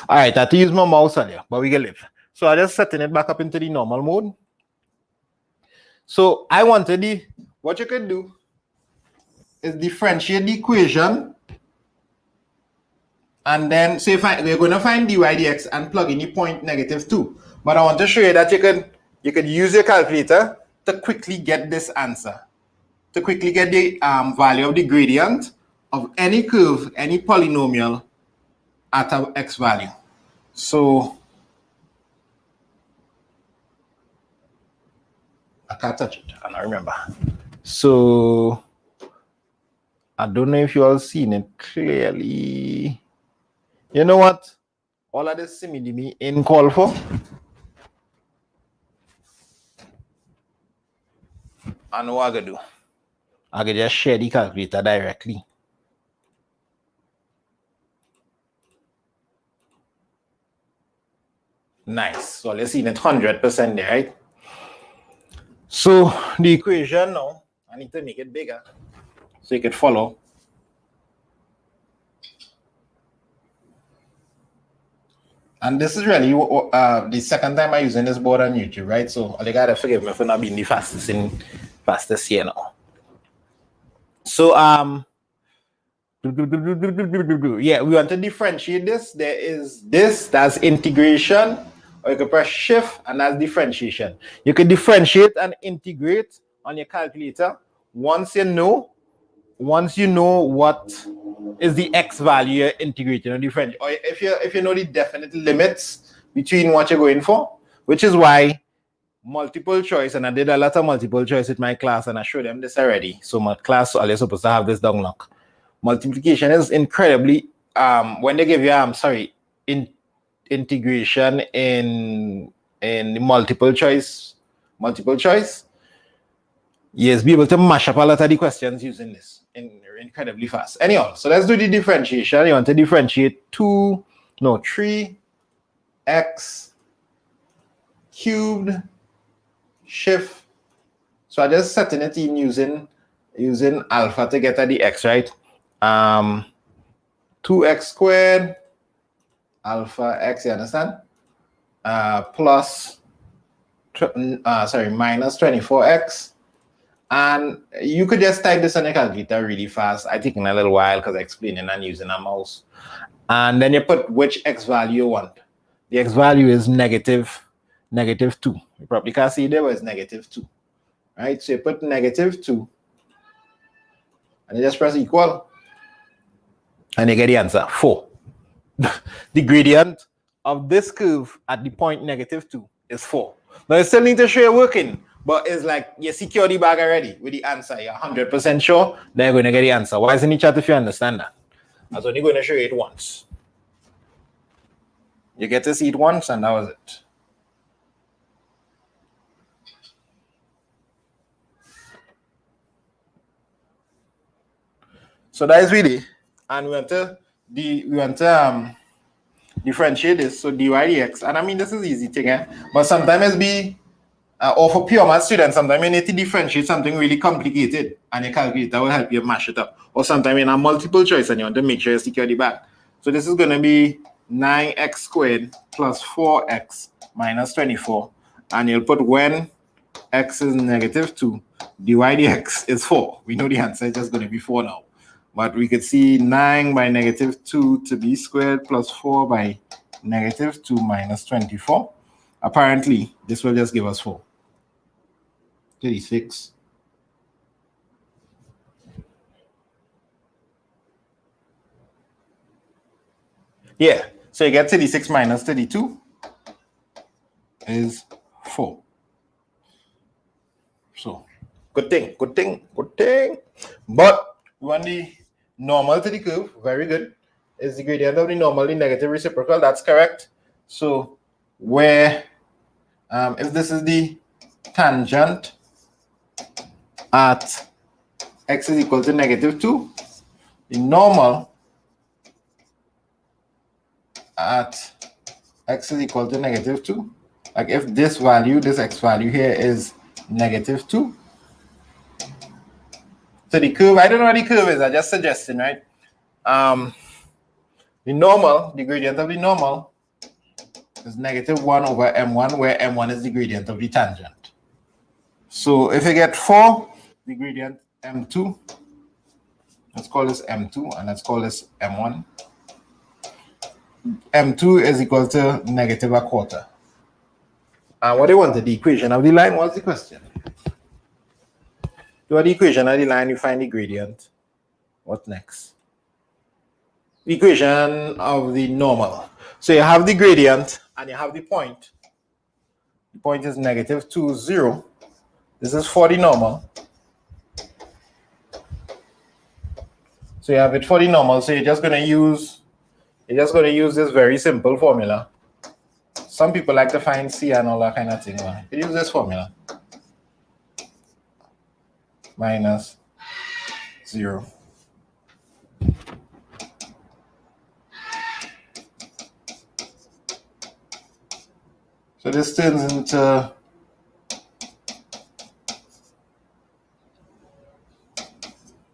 All right, I have to use my mouse on here, but we can live. So I just setting it back up into the normal mode. So I wanted what you could do is differentiate the equation. And then say we're going to find dy dx and plug in the point -2. But I want to show you that you could use your calculator to quickly get this answer. To quickly get the value of the gradient of any curve, any polynomial at a x value. So I can't touch it, I don't remember. So I don't know if you all seen it clearly. You know what? All of this simi in call for. I know what I can do. I can just share the calculator directly. Nice. So let's see it 100% there, right? So the equation now, I need to make it bigger so you can follow. And this is really the second time I'm using this board on YouTube, right? So you gotta forgive me for not being the fastest here now. So yeah, we want to differentiate this. There is this, that's integration, or you can press shift and that's differentiation. You can differentiate and integrate on your calculator once you know what is the x value you're integrating or different, or if you know the definite limits between what you're going for, which is why multiple choice, and I did a lot of multiple choice with my class and I showed them this already. So my class are supposed to have this down lock. Multiplication is incredibly when they give you integration in multiple choice, yes, be able to mash up a lot of the questions using this incredibly fast. Anyhow, so let's do the differentiation. You want to differentiate 3x cubed shift. So I just setting it in using alpha to get at the x, right? 2x squared alpha x, you understand? Plus minus 24x. And you could just type this on your calculator really fast. I taking a little while because I explaining and using a mouse. And then you put which x value you want. The x value is negative 2. You probably can't see there, but it's -2. Right? So you put -2 and you just press equal. And you get the answer, 4. The gradient of this curve at the point -2 is 4. Now you still need to show you're working. But it's like you secure the bag already with the answer. You're 100% sure they're going to get the answer. Why isn't it chat if you understand that? I was only going to show you it once. You get to see it once, and that was it. So that is really, and we want to differentiate this. So dy dx, and I mean this is easy thing, but sometimes be or for pure math students, sometimes you need to differentiate something really complicated and your calculator will help you mash it up. Or sometimes in a multiple choice and you want to make sure you secure the back. So this is going to be 9x squared plus 4x minus 24. And you'll put when x is negative 2, dy dx is 4. We know the answer is just going to be 4 now. But we could see 9 by negative 2 to be squared plus 4 by negative 2 minus 24. Apparently, this will just give us 4. 36. Yeah, so you get 36 minus 32 is 4. So, good thing. But we want the normal to the curve, very good. Is the gradient of the normal the negative reciprocal? That's correct. So, where, if this is the tangent at x is equal to negative 2, the normal at x is equal to negative 2, like if this value, this x value here is negative 2, so the curve, I don't know what the curve is, I just suggesting, right? The normal, the gradient of the normal is negative 1 over m1, where m1 is the gradient of the tangent. So if you get 4, the gradient m2, let's call this m2 and let's call this m1. m2 is equal to negative a quarter. And what they wanted, the equation of the line, what's the question? Do the equation of the line, you find the gradient. What next? The equation of the normal. So you have the gradient and you have the point. The point is negative 2, 0. This is for the normal. So you have it for the normal. So you're just going to use this very simple formula. Some people like to find C and all that kind of thing. You use this formula. Minus 0. So this turns into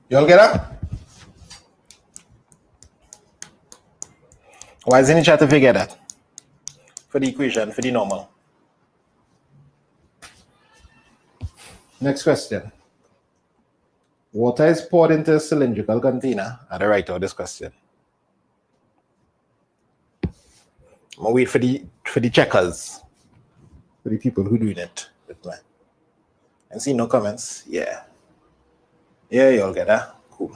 you all get that? Why isn't it try to figure that? For the equation, for the normal. Next question. Water is poured into a cylindrical container at the right of this question. I'm gonna wait for the checkers. For the people who doing it with me. And see no comments. Yeah. Yeah, you all get that. Cool.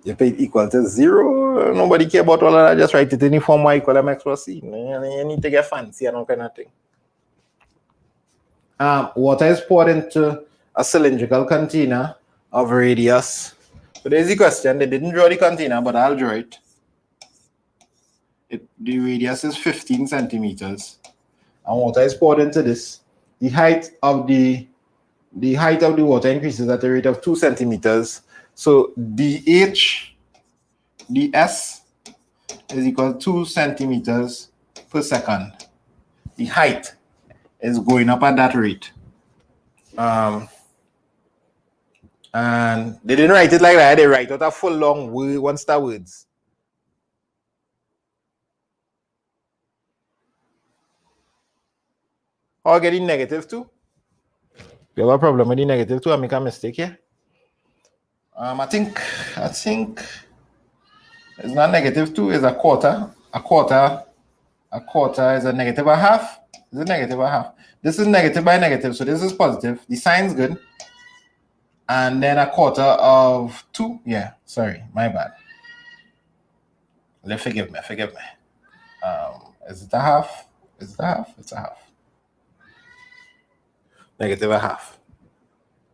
You pay equal to 0. Nobody care about all of that. Just write it in the form y equal mx plus c. You need to get fancy and all kind of thing. Water is poured into a cylindrical container of radius. So there's the question. They didn't draw the container, but I'll draw it. The radius is 15 centimeters. And water is poured into this. The height of the water increases at a rate of 2 centimeters. So ds is equal to 2 centimeters per second. The height is going up at that rate. And they didn't write it like that. They write out a full long word, one-star words. Or getting negative 2. You have a problem with the negative 2 and make a mistake here. I think it's not negative 2, it's a quarter. A quarter is a negative a half. Is it negative a half? This is negative by negative, so this is positive. The sign's good. And then a quarter of 2. Yeah, sorry, my bad. Forgive me. Is it a half? Is it a half? It's a half. Negative a half.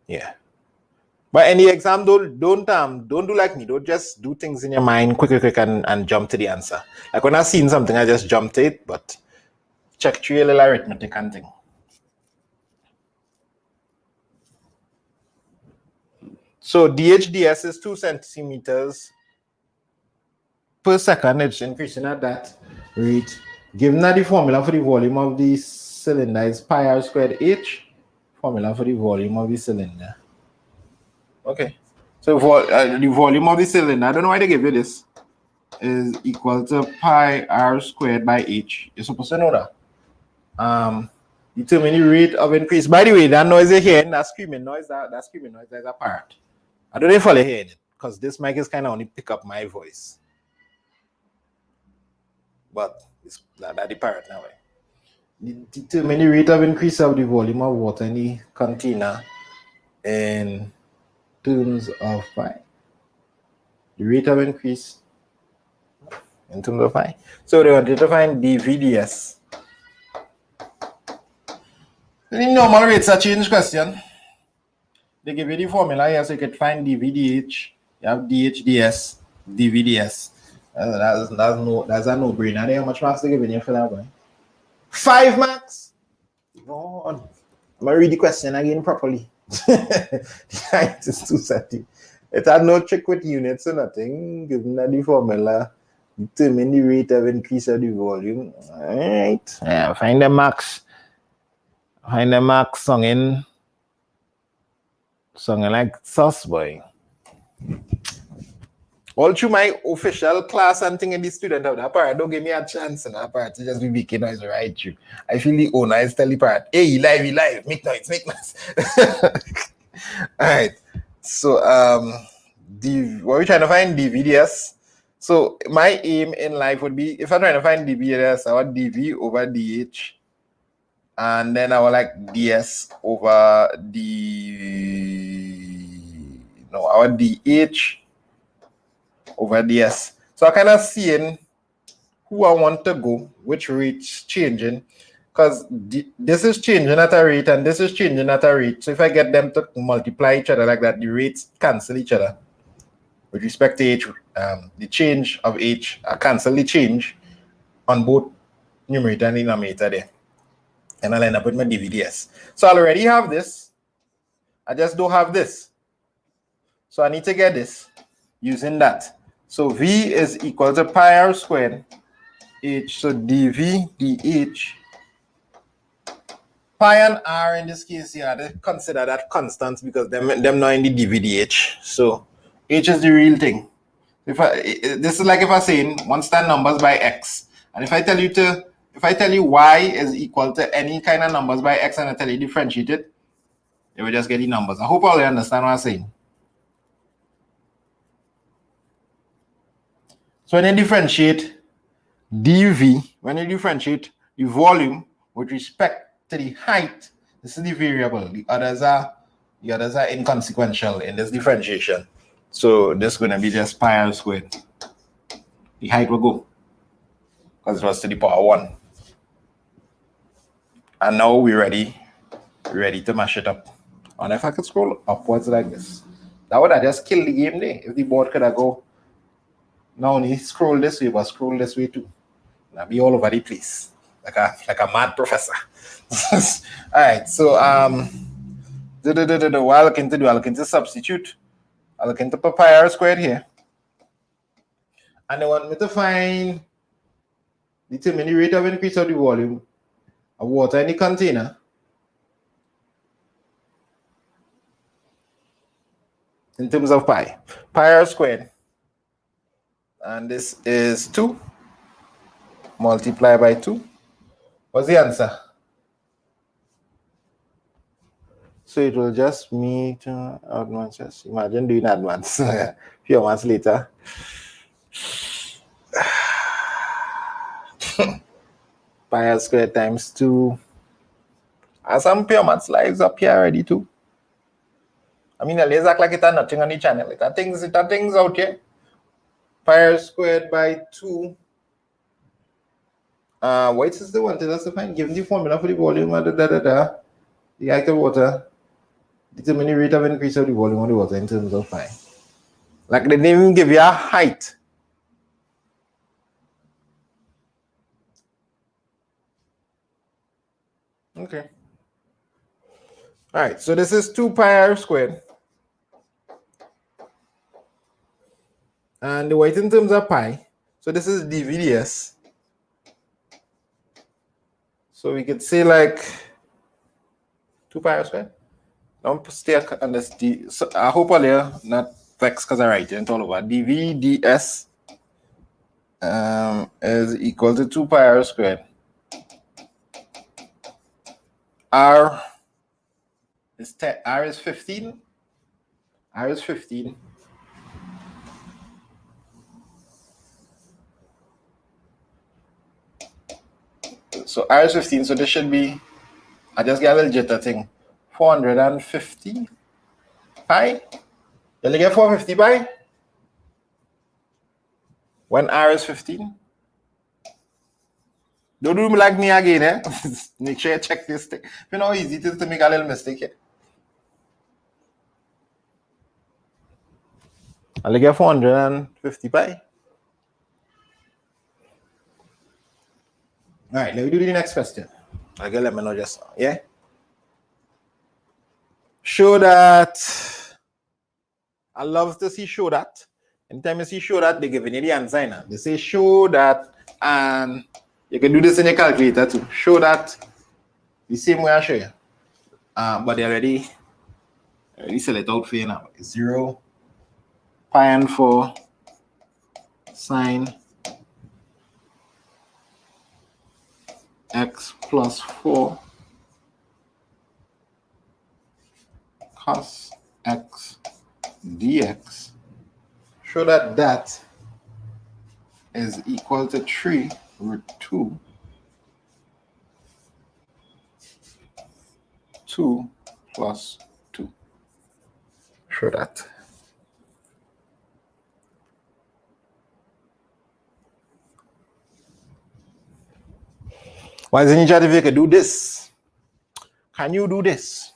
Yeah. But in the exam, don't do like me. Don't just do things in your mind quick and jump to the answer. Like when I seen something, I just jumped to it, but check through your little arithmetic and thing. So DHDS is 2 centimeters per second, it's increasing at that rate. Given that the formula for the volume of the cylinder is pi r squared h, formula for the volume of the cylinder. Okay, so for the volume of the cylinder, I don't know why they give you this, is equal to pi r squared by h. You're supposed to know that. Determine the rate of increase. By the way, that noise you're hearing, that screaming noise, that screaming noise, that's a part. I don't know if you're hearing it, because this mic is kind of only pick up my voice. But it's not the part now. Determine the rate of increase of the volume of water in the container in terms of pi. The rate of increase in terms of pi. So they wanted to find dVds. The normal rates are change question. They give you the formula here so you can find dVdh. You have dHds, dVds. That's a no-brainer. How much marks they giving you for that one? 5 marks. Go on. I'm gonna read the question again properly. The height is 230. It had no trick with units or nothing. Given that the formula, determine the rate of increase of the volume. All right. Yeah, find the max. Find the max song like sauce boy. All through my official class and thing in the student of that part, don't give me a chance in that part to just be making noise right through. I feel the owner is telling part, hey, live, make noise. All right. So what we're trying to find dVds. So my aim in life would be, if I'm trying to find dVds, I want dV over dH, and then I would like ds over I want dH over ds. So I kind of seeing who I want to go, which rate's changing, because this is changing at a rate and this is changing at a rate. So if I get them to multiply each other like that, the rates cancel each other. With respect to h, the change of h, I cancel the change on both numerator and denominator there. And I'll end up with my dVds. So I already have this. I just don't have this. So I need to get this using that. So V is equal to pi r squared h. So dV dH. Pi and r in this case here, they consider that constant because them not in the dVdh. So h is the real thing. This is like if I'm saying one stand numbers by x, and if I tell you y is equal to any kind of numbers by x and I tell you differentiate it, you will just get the numbers. I hope all you understand what I'm saying. So when you differentiate dV, when you differentiate the volume with respect to the height, this is the variable. The others are inconsequential in this differentiation. So this is going to be just pi r squared. The height will go because it was to the power 1. And now we're ready to mash it up. And if I could scroll upwards like this, that would have just killed the game there. If the board could have go, not only scroll this way, but scroll this way too. That'd be all over the place, like a mad professor. All right, so what I looking to do, I looking to substitute. I look into pi r squared here, and they want me to find determine the rate of increase of the volume of water in the container in terms of pi r squared, and this is 2 multiplied by 2. What's the answer? So it will just meet advances. Imagine doing advance a few months later. Pi r squared times 2. And some pure maths lives up here already too. I mean, let's act like it are nothing on the channel. It are things out here. Pi r squared by 2. What is the one to us to find? Given the formula for the volume, the height of water, determine the rate of increase of the volume of the water in terms of pi. Like they didn't even give you a height. Okay. All right, so this is 2 pi r squared. And the weight in terms of pi. So this is dVds. So we could say like 2 pi r squared. Don't stay on this d. So I hope earlier not vex because I write it all over. dv ds is equal to 2 pi r squared. R is 10. R is 15. R is 15. So R is 15. So this should be. I just get a little jitter thing. 450 pi. You only get 450 pi when R is 15. Don't do me like me again, eh? Make sure you check this thing. You know how easy it is to make a little mistake here. I'll get 450 pi. All right, let me do the next question. I'll get let me know just now, yeah? Show that. I love to see show that. Anytime you see show that, they're giving you the answer now. They say show that, and you can do this in your calculator too. Show that the same way I show you. But they already sell it out for you now. 0 pi and 4 sine x plus 4 cos x dx. Show that that is equal to 3 root 2 2 plus 2. Show that. Why isn't it if you can do this? Can you do this?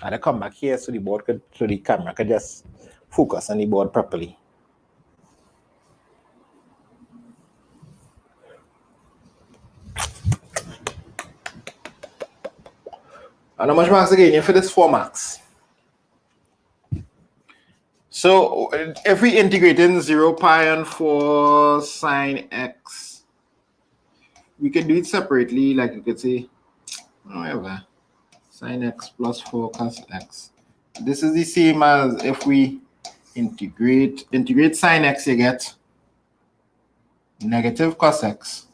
And I come back here so the board could, so the camera could just focus on the board properly. And how much marks again for this? 4 marks. So if we integrate in 0 pi and 4 sine x, we can do it separately, like you could say, whatever, sine x plus 4 cos x. This is the same as if we integrate sine x, you get negative cos x.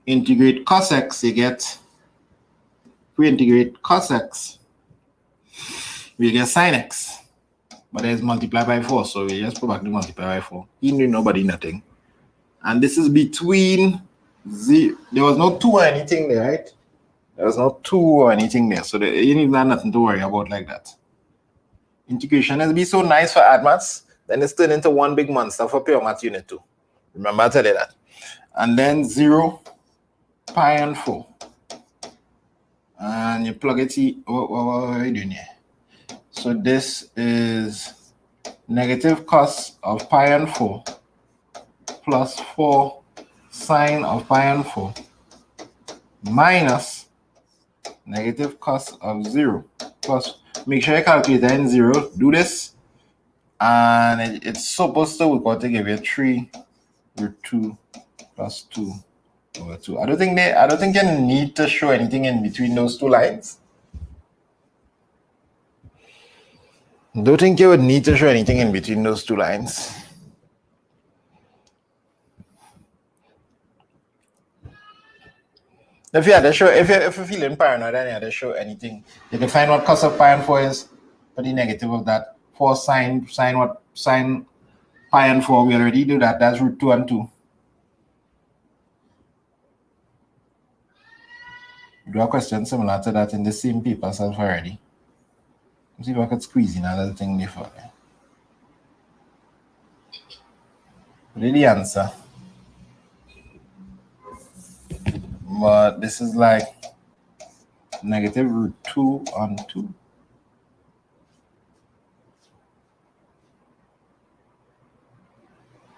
Integrate cos x, you get, we integrate cos x, we get sine x. But there's multiply by 4, so we just put back the multiply by 4. Even though nobody nothing. And this is between there was no 2 or anything there, right? There was no 2 or anything there, so you need nothing to worry about like that. Integration has been so nice for admaths, then it's turned into one big monster for pure math unit 2. Remember I tell you that. And then 0 pi and 4. And you plug it in. What are you doing here? So this is negative cos of pi and 4 plus 4 sine of pi and 4 minus negative cos of 0 plus, make sure you calculate that in 0, do this, and it's supposed to work out to give you 3 root 2 plus 2 over 2. I don't think you need to show anything in between those two lines. Don't think you would need to show anything in between those two lines. If you had to show, if you're feeling paranoid and you had to show anything, you can find what cos of pi and 4 is, put the negative of that. 4 sine pi and 4, we already do that. That's root 2 and 2. Do a question similar to that in the same paper self already. Let's see if I could squeeze in another thing before. Really the answer. But this is like negative root 2 on 2.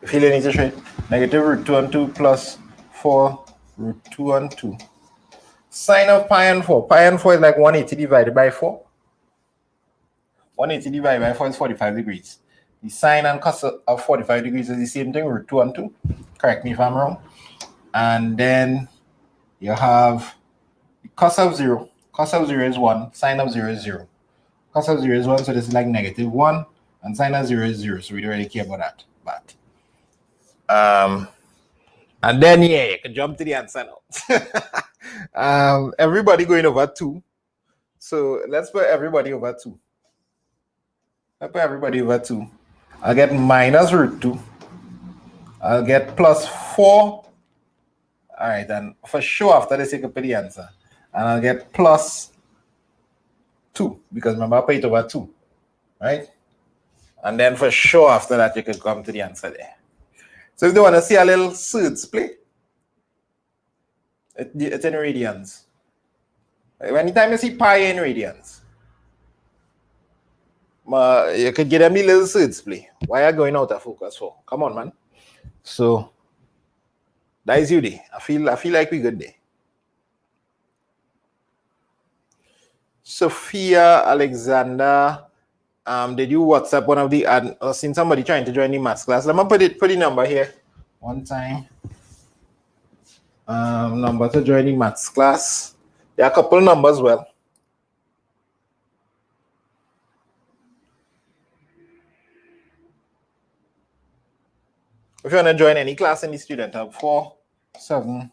If you need to show it, negative root 2 on 2 plus 4 root 2 on 2. Sine of pi and 4. Pi and 4 is like 180 divided by 4. 180 divided by 4 is 45 degrees. The sine and cos of 45 degrees is the same thing, root 2 and 2. Correct me if I'm wrong. And then you have the cos of 0. Cos of 0 is 1, sine of 0 is 0. Cos of 0 is 1, so this is like negative 1, and sine of 0 is 0, so we don't really care about that. But and then yeah, you can jump to the answer now. Everybody going over 2. So let's put everybody over 2. Let's put everybody over 2. I'll get minus root 2. I'll get plus 4. All right, and for sure after this you can put the answer. And I'll get plus 2, because remember I put it over 2, right? And then for sure after that you can come to the answer there. So if you want to see a little surds play, it's in radians. Anytime you see pi in radians, you could get them a little surds play. Why are you going out of focus for? Come on, man. So that is you there. I feel like we good there. Sophia Alexander, did you WhatsApp one of the seen somebody trying to join the maths class? Let me put the number here one time. Number to join the maths class. There are a couple numbers. Well, if you want to join any class in the student hub, 47,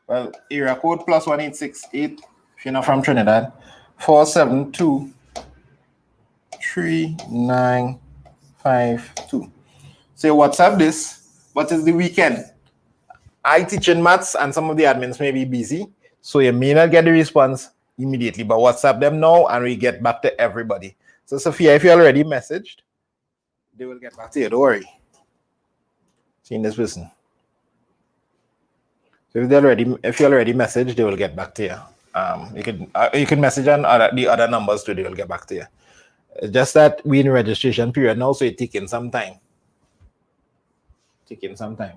well, area code plus 1868 if you're not from Trinidad, 472 3952. So WhatsApp this. What is the weekend? I teach in maths and some of the admins may be busy, so you may not get the response immediately, but WhatsApp them now and we get back to everybody. So Sophia, if you already messaged, they will get back to you. Don't worry. Seeing this person. So if you already messaged, they will get back to you. You can message on the other numbers too. They will get back to you. It's just that we in registration period now, so it's taking some time.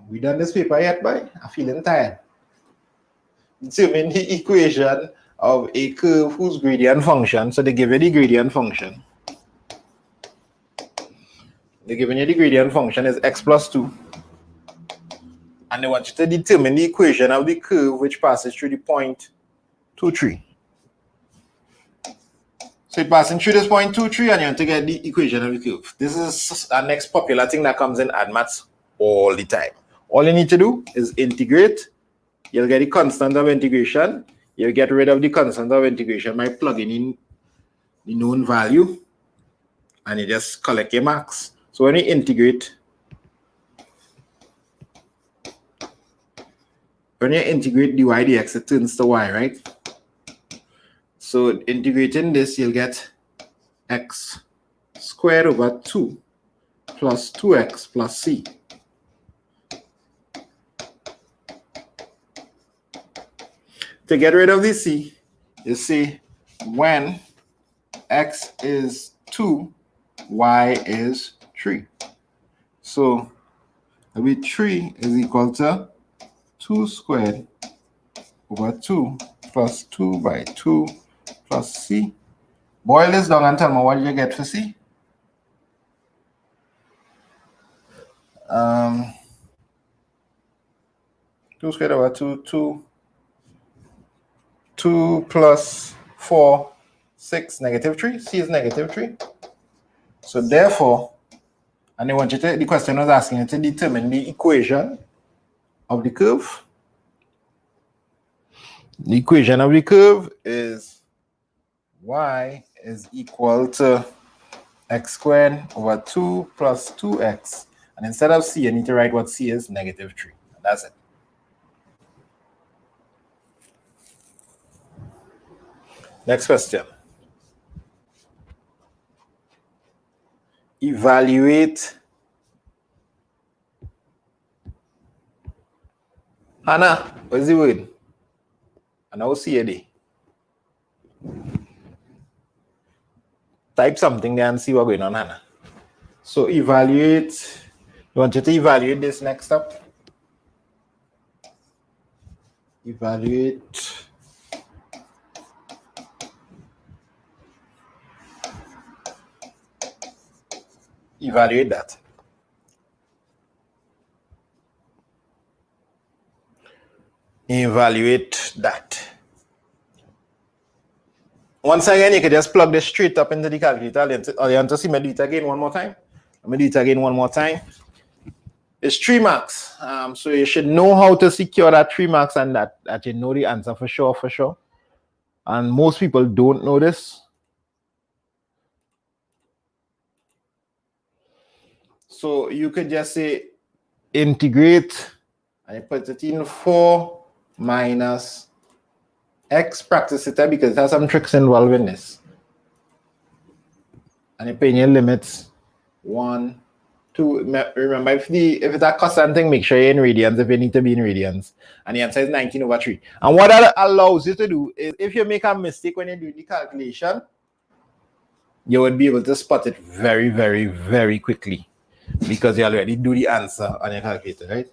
We done this paper yet, boy? I'm feeling tired. Determine the equation of a curve whose gradient function. So they give you the gradient function. They're giving you the gradient function is x plus 2. And they want you to determine the equation of the curve which passes through the point 2, 3. So it passing through this point 2, 3, and you want to get the equation of the curve. This is our next popular thing that comes in ad maths all the time. All you need to do is integrate. You'll get the constant of integration. You'll get rid of the constant of integration by plugging in the known value, and you just collect your max. So when you integrate, dy dx, it turns to y, right? So integrating this, you'll get x squared over 2 plus 2x plus c. To get rid of the c, you see when x is 2, y is 3. So 3 is equal to 2 squared over 2 plus 2 by 2 plus c. Boil this down and tell me what did you get for c? 2 squared over 2, 2 plus 4, 6, negative 3. C is negative 3. So therefore, and they want you to, the question was asking you to determine the equation of the curve. The equation of the curve is y is equal to x squared over 2 plus 2x. And instead of c, you need to write what c is, negative 3. That's it. Next question. Evaluate. Hannah, what is the word? And I'll see it. Type something there and see what's going on, Hannah. So evaluate. You want you to evaluate this next up? Evaluate. evaluate that. Evaluate that. Once again, you can just plug this straight up into the calculator. Or you want to see me do it again one more time? Let me do it again one more time. It's 3 marks. So you should know how to secure that 3 marks and that you know the answer for sure. And most people don't know this. So you could just say integrate, and you put it in 4 minus x, practice it because it has some tricks involved in this. And you put in your limits 1, 2. Remember, if it's a constant thing, make sure you're in radians if you need to be in radians. And the answer is 19/3. And what that allows you to do is, if you make a mistake when you do the calculation, you would be able to spot it very, very, very quickly because you already do the answer on your calculator, right?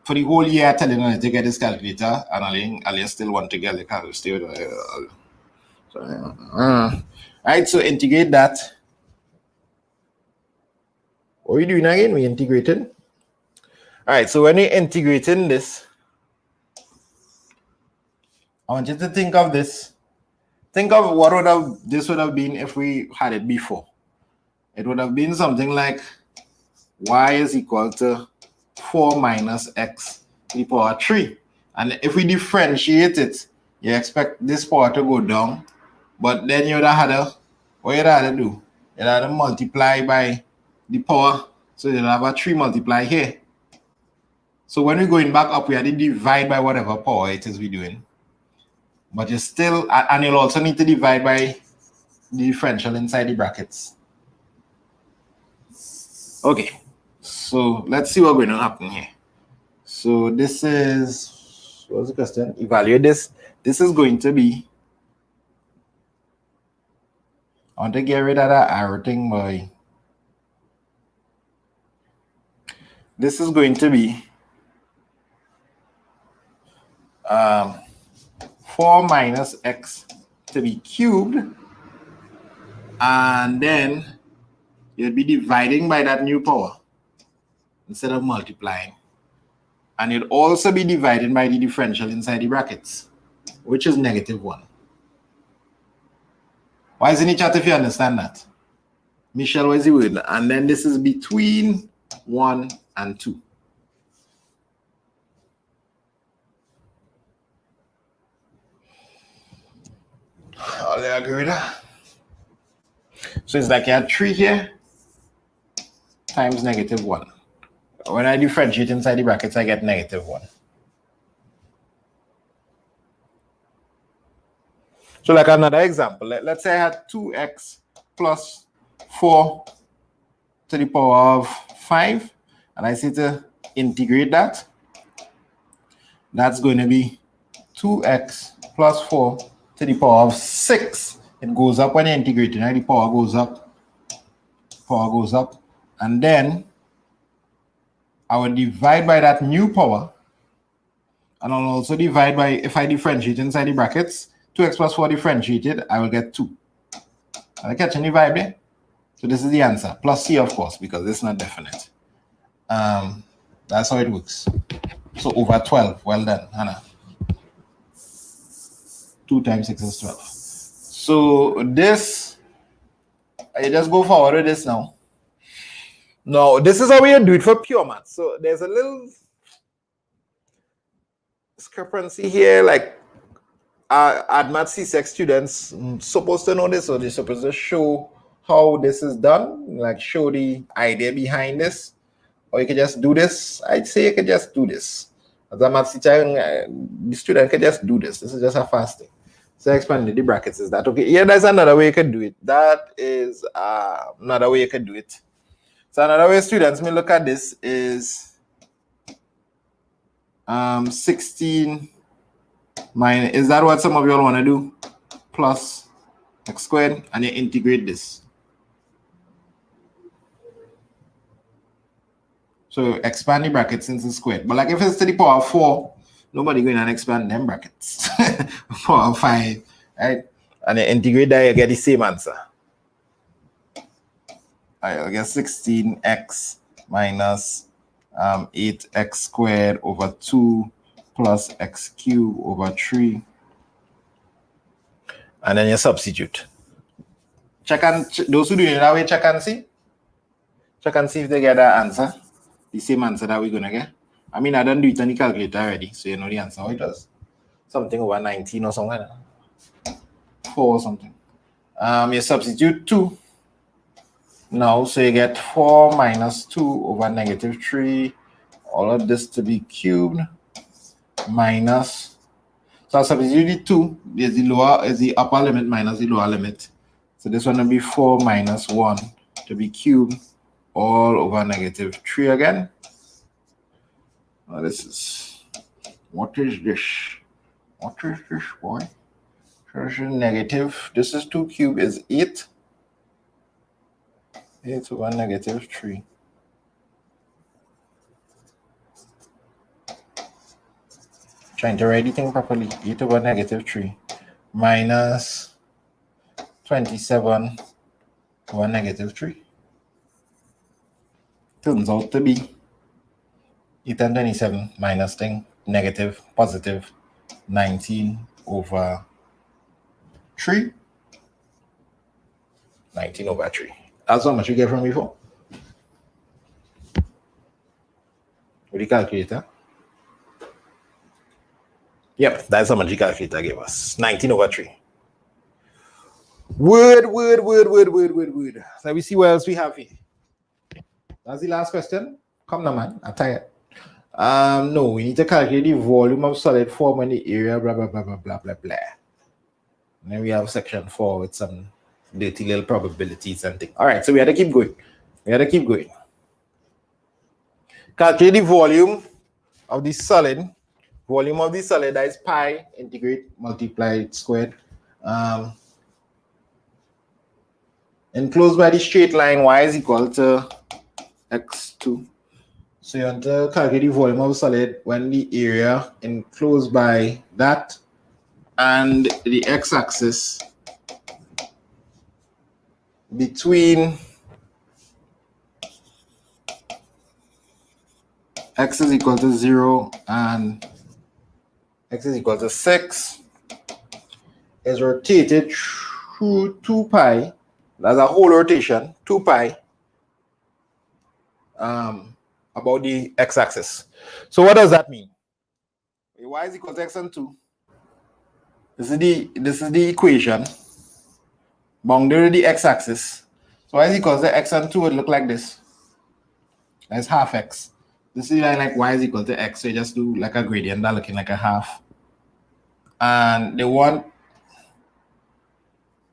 For the whole year, I'm telling you to get this calculator, and I'll still want to get the calculator. Right, so integrate that. What are we doing again? We integrated. All right, so when you're integrating this, I want you to think of this. Think of what this would have been if we had it before. It would have been something like y is equal to 4 minus x to the power 3. And if we differentiate it, you expect this power to go down. But then you'd have had what you'd have to do? You'd have to multiply by the power. So you'll have a 3 multiply here. So when we're going back up, we have to divide by whatever power it is we're doing. But you still, and you'll also need to divide by the differential inside the brackets. Okay, so let's see what's going to happen here. So this is, what's the question? Evaluate this. This is going to be, I want to get rid of that arrow thing, boy. This is going to be 4 minus x to be cubed, and then you'll be dividing by that new power instead of multiplying. And you'll also be dividing by the differential inside the brackets, which is -1. Why isn't it chat if you understand that? Michelle, what is the word? And then this is between 1 and 2. All they agree with that? So it's like you have 3 here times -1. When I differentiate inside the brackets, I get -1. So like another example, let's say I had 2x plus 4 to the power of 5, and I say to integrate that. That's going to be 2x plus 4 to the power of 6. It goes up when you integrate, right? The power goes up, and then I will divide by that new power, and I'll also divide by, if I differentiate inside the brackets, 2x plus 4 differentiated, I will get 2. Are you catching the vibe there? So this is the answer, plus c, of course, because it's not definite. That's how it works. So over 12, well done, Hannah. 2 times 6 is 12. So this, I just go forward with this now. Now, this is how we do it for pure math. So there's a little discrepancy here, like AdMath CSEC students supposed to know this, or they're supposed to show how this is done, like show the idea behind this, or you can just do this. I'd say you can just do this. As a math teacher, the student can just do this. This is just a fast thing. So expanding the brackets, is that okay? Yeah, there's another way you can do it. That is another way you can do it. So another way students may look at this is 16 minus, is that what some of you all want to do? Plus x squared, and you integrate this. So expand the brackets into squared. But like if it's to the power of 4, nobody going to expand them brackets. Power of 5, right? And you integrate that, you get the same answer. I'll get 16x minus 8x squared over 2 plus x cubed over 3. And then you substitute. Those who do it that way, check and see. Check and see if they get that answer. The same answer that we're going to get. I mean, I don't do it on the calculator already, so you know the answer. It was something over 19 or something. 4 or something. You substitute 2. Now, so you get 4 minus 2 over negative 3. All of this to be cubed minus. So I substitute the 2 is the upper limit minus the lower limit. So this one will be 4 minus 1 to be cubed all over negative 3 again. Now this is, what is this? What is this, boy? This is negative. This is 2 cubed is 8. 8 over negative 3. Trying to write the thing properly. 8 over negative 3 minus 27 over negative 3. Turns out to be 8 and 27 minus thing, negative, positive 19 over 3. 19 over 3. That's how much you get from before. With the calculator. Yep, that's how much the calculator gave us. 19 over 3. Word. Let me see what else we have here. That's the last question. Come now, man. I'm tired. No, we need to calculate the volume of solid form and the area, blah, blah, blah, blah, blah, blah, blah. And then we have section 4 with some dirty little probabilities and things. All right, so we had to keep going. Calculate the volume of the solid. Volume of the solid, that is pi, integrate, multiply, squared. Enclosed by the straight line, y is equal to x2. So you want to calculate the volume of solid when the area enclosed by that and the x-axis between x is equal to 0 and x is equal to 6 is rotated through 2 pi. That's a whole rotation, 2 pi about the x-axis. So what does that mean? Y is equal to x and 2. This is the equation. Boundary the x-axis. So y is equal to x and 2 would look like this. That's half x. This is like y is equal to x. So you just do like a gradient that looking like a half. And they want,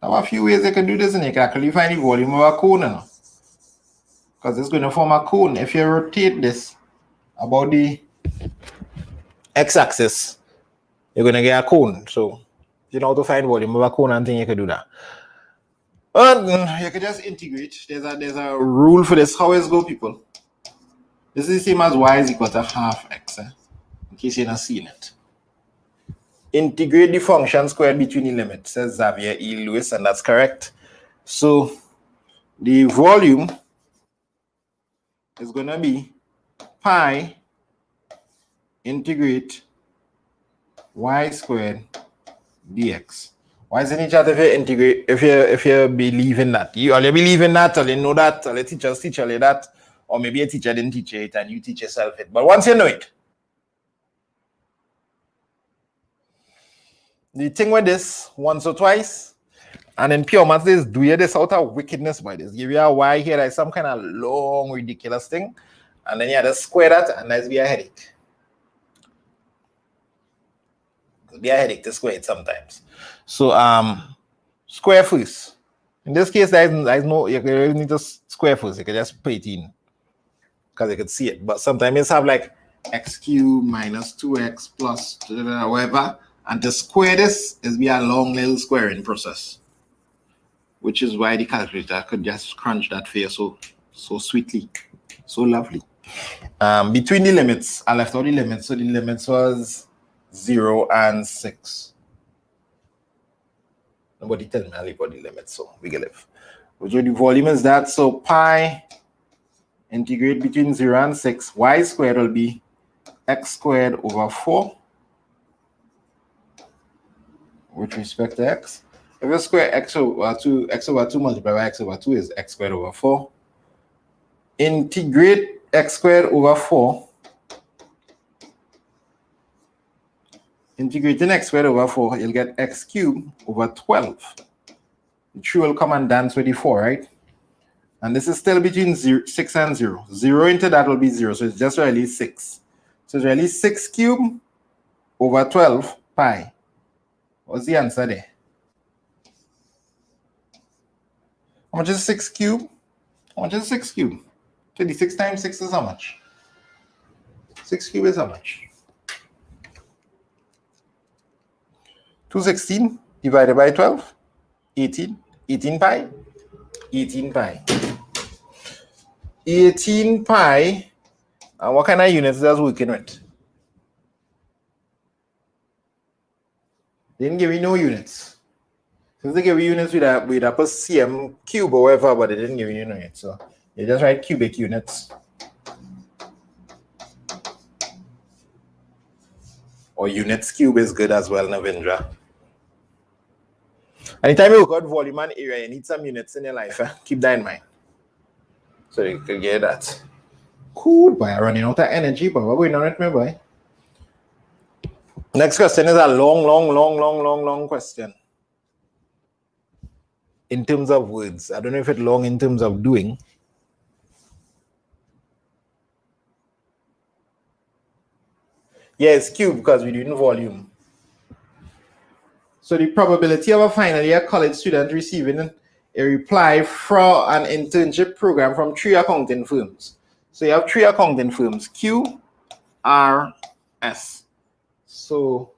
there are a few ways they can do this, and you can actually find the volume of a cone now. Because it's going to form a cone. If you rotate this about the x-axis, you're going to get a cone. So you know how to find volume of a cone and thing, you can do that. And you can just integrate. There's a rule for this. How is go, people? This is the same as y is equal to half x, in case you're not seeing it. Integrate the function squared between the limits, says Xavier E. Lewis, and that's correct. So the volume is going to be pi integrate y squared dx. Why is it in chat if you integrate, if you believe in that? You believe in that, or you know that, or the teachers teach you that, or maybe a teacher didn't teach you it and you teach yourself it. But once you know it, the thing with this once or twice, and in pure maths is do you this out of wickedness by this. Give you a y here, like some kind of long, ridiculous thing, and then you have to square that, and that's be a headache. It'll be a headache to square it sometimes. So square first. In this case, there is no, you really need to square first. You can just put it in because you can see it. But sometimes you have like x cubed minus 2x plus whatever. And to square this is be a long little squaring process, which is why the calculator could just crunch that for you so sweetly, so lovely. Between the limits, I left out the limits. So the limits was 0 and 6. Nobody tell me I leave out the limits, so we can live. So the volume is that. So pi integrate between 0 and 6. Y squared will be x squared over 4 with respect to x. If you square x over 2 multiplied by x over 2 is x squared over 4. Integrate x squared over 4. Integrating x squared over 4, you'll get x cubed over 12. The 3 will come and dance with the 4, right? And this is still between 6 and 0. 0 into that will be 0, so it's just really 6. So it's really 6 cubed over 12 pi. What's the answer there? How much is 6 cubed? How much is 6 cubed? 26 times 6 is how much? 6 cubed is how much? 216 divided by 12? 18. 18 pi? 18 pi. 18 pi. And what kind of units does working with? They didn't give you no units. Since they give you units with a cm cube or whatever, but they didn't give you units. So you just write cubic units. Or units cube is good as well, Navindra. Anytime you got volume and area, you need some units in your life. Keep that in mind. So you can get that. Cool, boy. I'm running out of energy, but we're going on it, my boy. Next question is a long question. In terms of words. I don't know if it's long in terms of doing. Yeah, it's cube because we're doing volume. So the probability of a final year college student receiving a reply from an internship program from 3 accounting firms. So you have 3 accounting firms, Q, R, S. So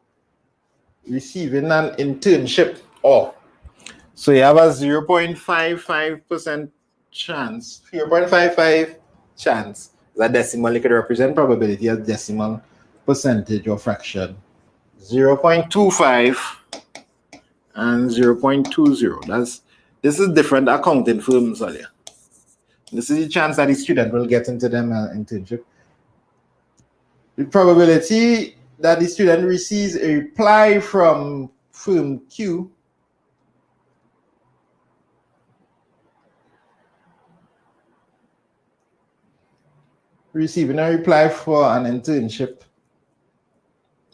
receiving an internship, so you have a 0.55% chance, 0.55 chance. That decimal, you could represent probability as decimal percentage or fraction. 0.25 and 0.20. This is different accounting firms earlier. This is the chance that the student will get into them internship. The probability that the student receives a reply from firm Q receiving a reply for an internship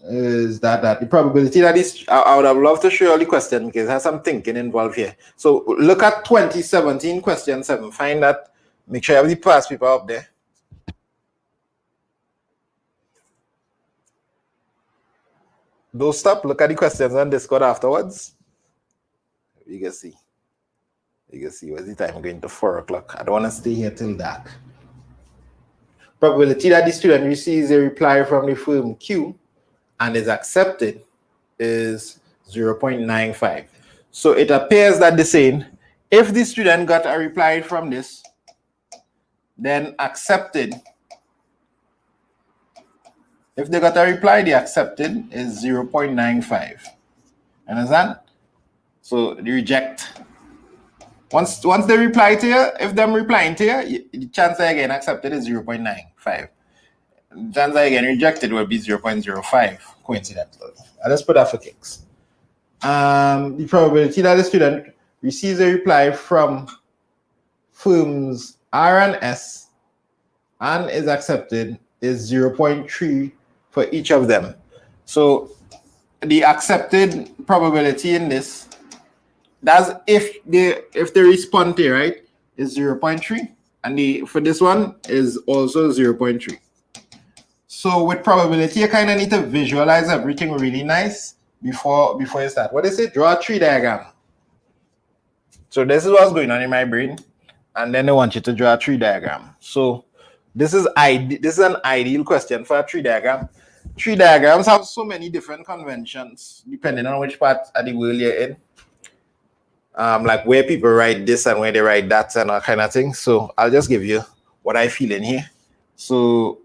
is that the probability that is, I would have loved to show you all the question because it has some thinking involved here. So look at 2017 question 7. Find that. Make sure you have the past paper up there. Don't stop. Look at the questions on Discord afterwards. You can see. You can see what's the time going to 4 o'clock. I don't want to stay here till dark. Probability that the student receives a reply from the firm Q and is accepted is 0.95. So it appears that they're saying if the student got a reply from this, then accepted. If they got a reply, the accepted is 0.95. Understand? So the reject. Once they reply to you, if them replying to you, the chance they again accepted is 0.95. The chance they again rejected will be 0.05, coincidental. I'll just put that for kicks. The probability that the student receives a reply from firms R and S and is accepted is 0.3 for each of them. So the accepted probability in this, that's if they respond to, right, is 0.3, and for this one is also 0.3. So with probability, you kind of need to visualize everything really nice before you start. What they say, draw a tree diagram. So this is what's going on in my brain, and then they want you to draw a tree diagram. So this is an ideal question for a tree diagram. Tree diagrams have so many different conventions depending on which part of the world you're in. Like where people write this and where they write that and all kind of things. So I'll just give you what I feel in here. So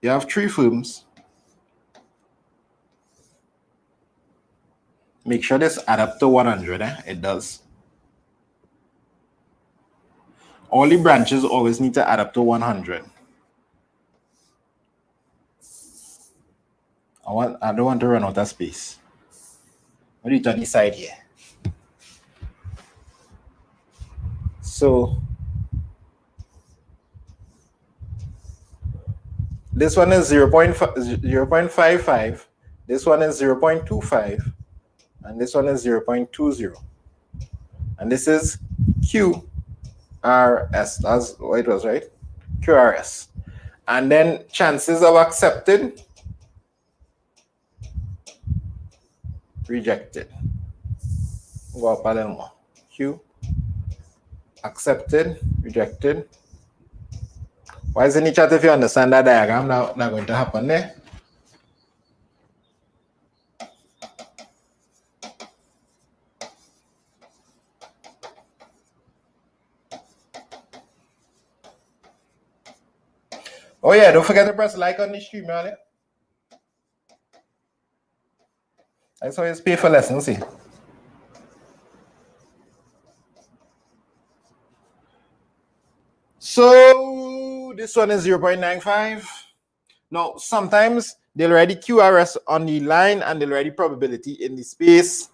you have 3 firms. Make sure this add up to 100. It does. All the branches always need to add up to 100. I don't want to run out of space. What do you decide here? So this one is 0.55, this one is 0.25, and this one is 0.20. And this is QRS. That's what it was, right? QRS. And then chances of accepted, rejected. Go up a little more. Q, accepted, rejected. Why isn't it chat if you understand that diagram now not going to happen there? Oh yeah, don't forget to press like on the stream, man. That's how you pay for lessons, see. So this one is 0.95. Now, sometimes they'll write the QRS on the line and they'll write the probability in the space.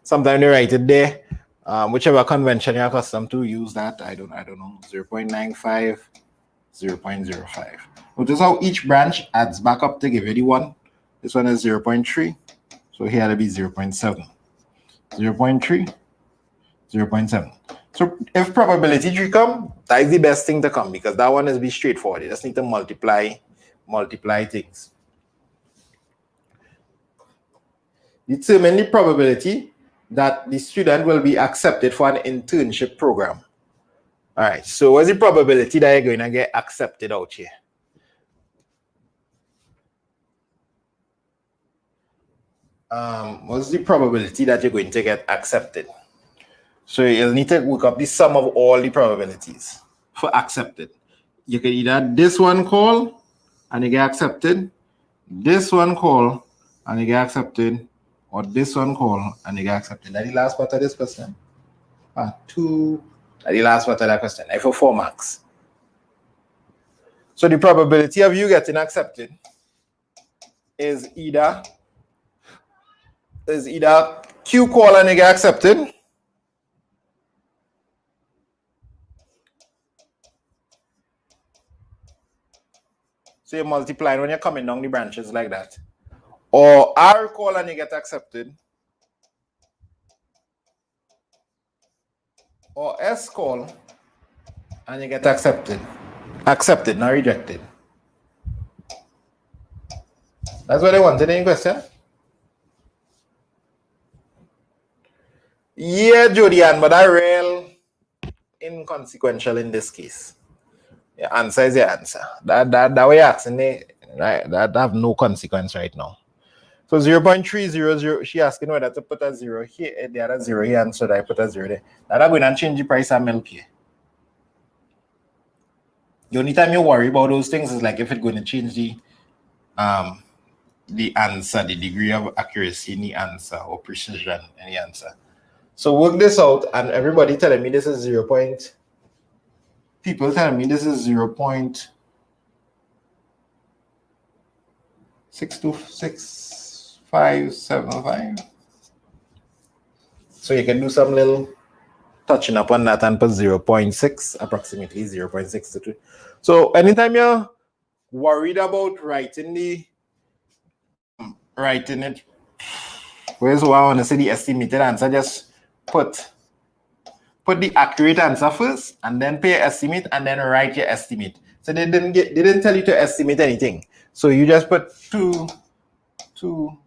Sometimes they write it there. Whichever convention you're accustomed to, use that. I don't know. 0.95, 0.05. Notice how each branch adds back up to give you the one. This one is 0.3. So here it'll be 0.7. 0.3, 0.7. So if probability 3 come, that is the best thing to come because that one is be straightforward. You just need to multiply things. Determine the probability that the student will be accepted for an internship program. All right, so what's the probability that you're going to get accepted out here? What's the probability that you're going to get accepted? So you'll need to look up the sum of all the probabilities for accepted. You can either this one call and you get accepted, this one call and you get accepted, or this one call and you get accepted. That's the last part of this question. Part 2. That's the last part of that question. I for 4 marks. So the probability of you getting accepted is either Q call and you get accepted, so you multiply when you're coming down the branches like that, or R call and you get accepted, or S call and you get accepted. Accepted, not rejected. That's what I wanted. Any question? Yeah, Jodian, but I real inconsequential in this case. Your answer is your answer. That way you're asking it, right? That have no consequence right now. So 0.300, she asking whether to put a 0 here, the other 0 here, and so that I put a 0 there. That I'm going to change the price of milk here. The only time you worry about those things is like if it's going to change the answer, the degree of accuracy in the answer or precision in the answer. So work this out, and everybody telling me this is 0. People telling me this is 0.6265575. So you can do some little touching up on that and put 0.6, approximately 0.623. So anytime you're worried about writing it, where's what I want to say the estimated answer, just put the accurate answer first and then pay your estimate and then write your estimate. So they didn't tell you to estimate anything. So you just put two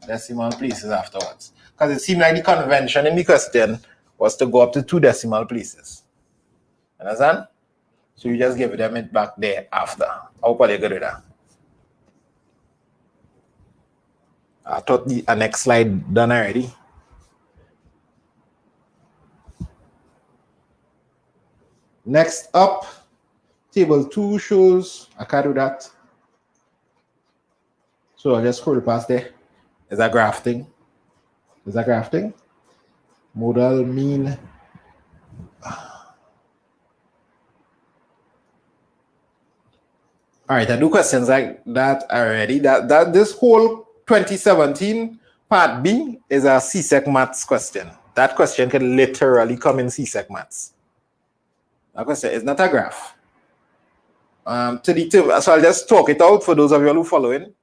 decimal places afterwards. Because it seemed like the convention in the question was to go up to 2 decimal places. Understand? So you just give them it back there after. I hope you're good with that. I thought the next slide done already. Next up, table 2 shows, I can't do that. So I'll just scroll past there. Is that grafting? Modal mean. All right, I do questions like that already. That this whole 2017 part B is a CSEC Maths question. That question can literally come in CSEC Maths. That question is not a graph. So I'll just talk it out for those of you who are following.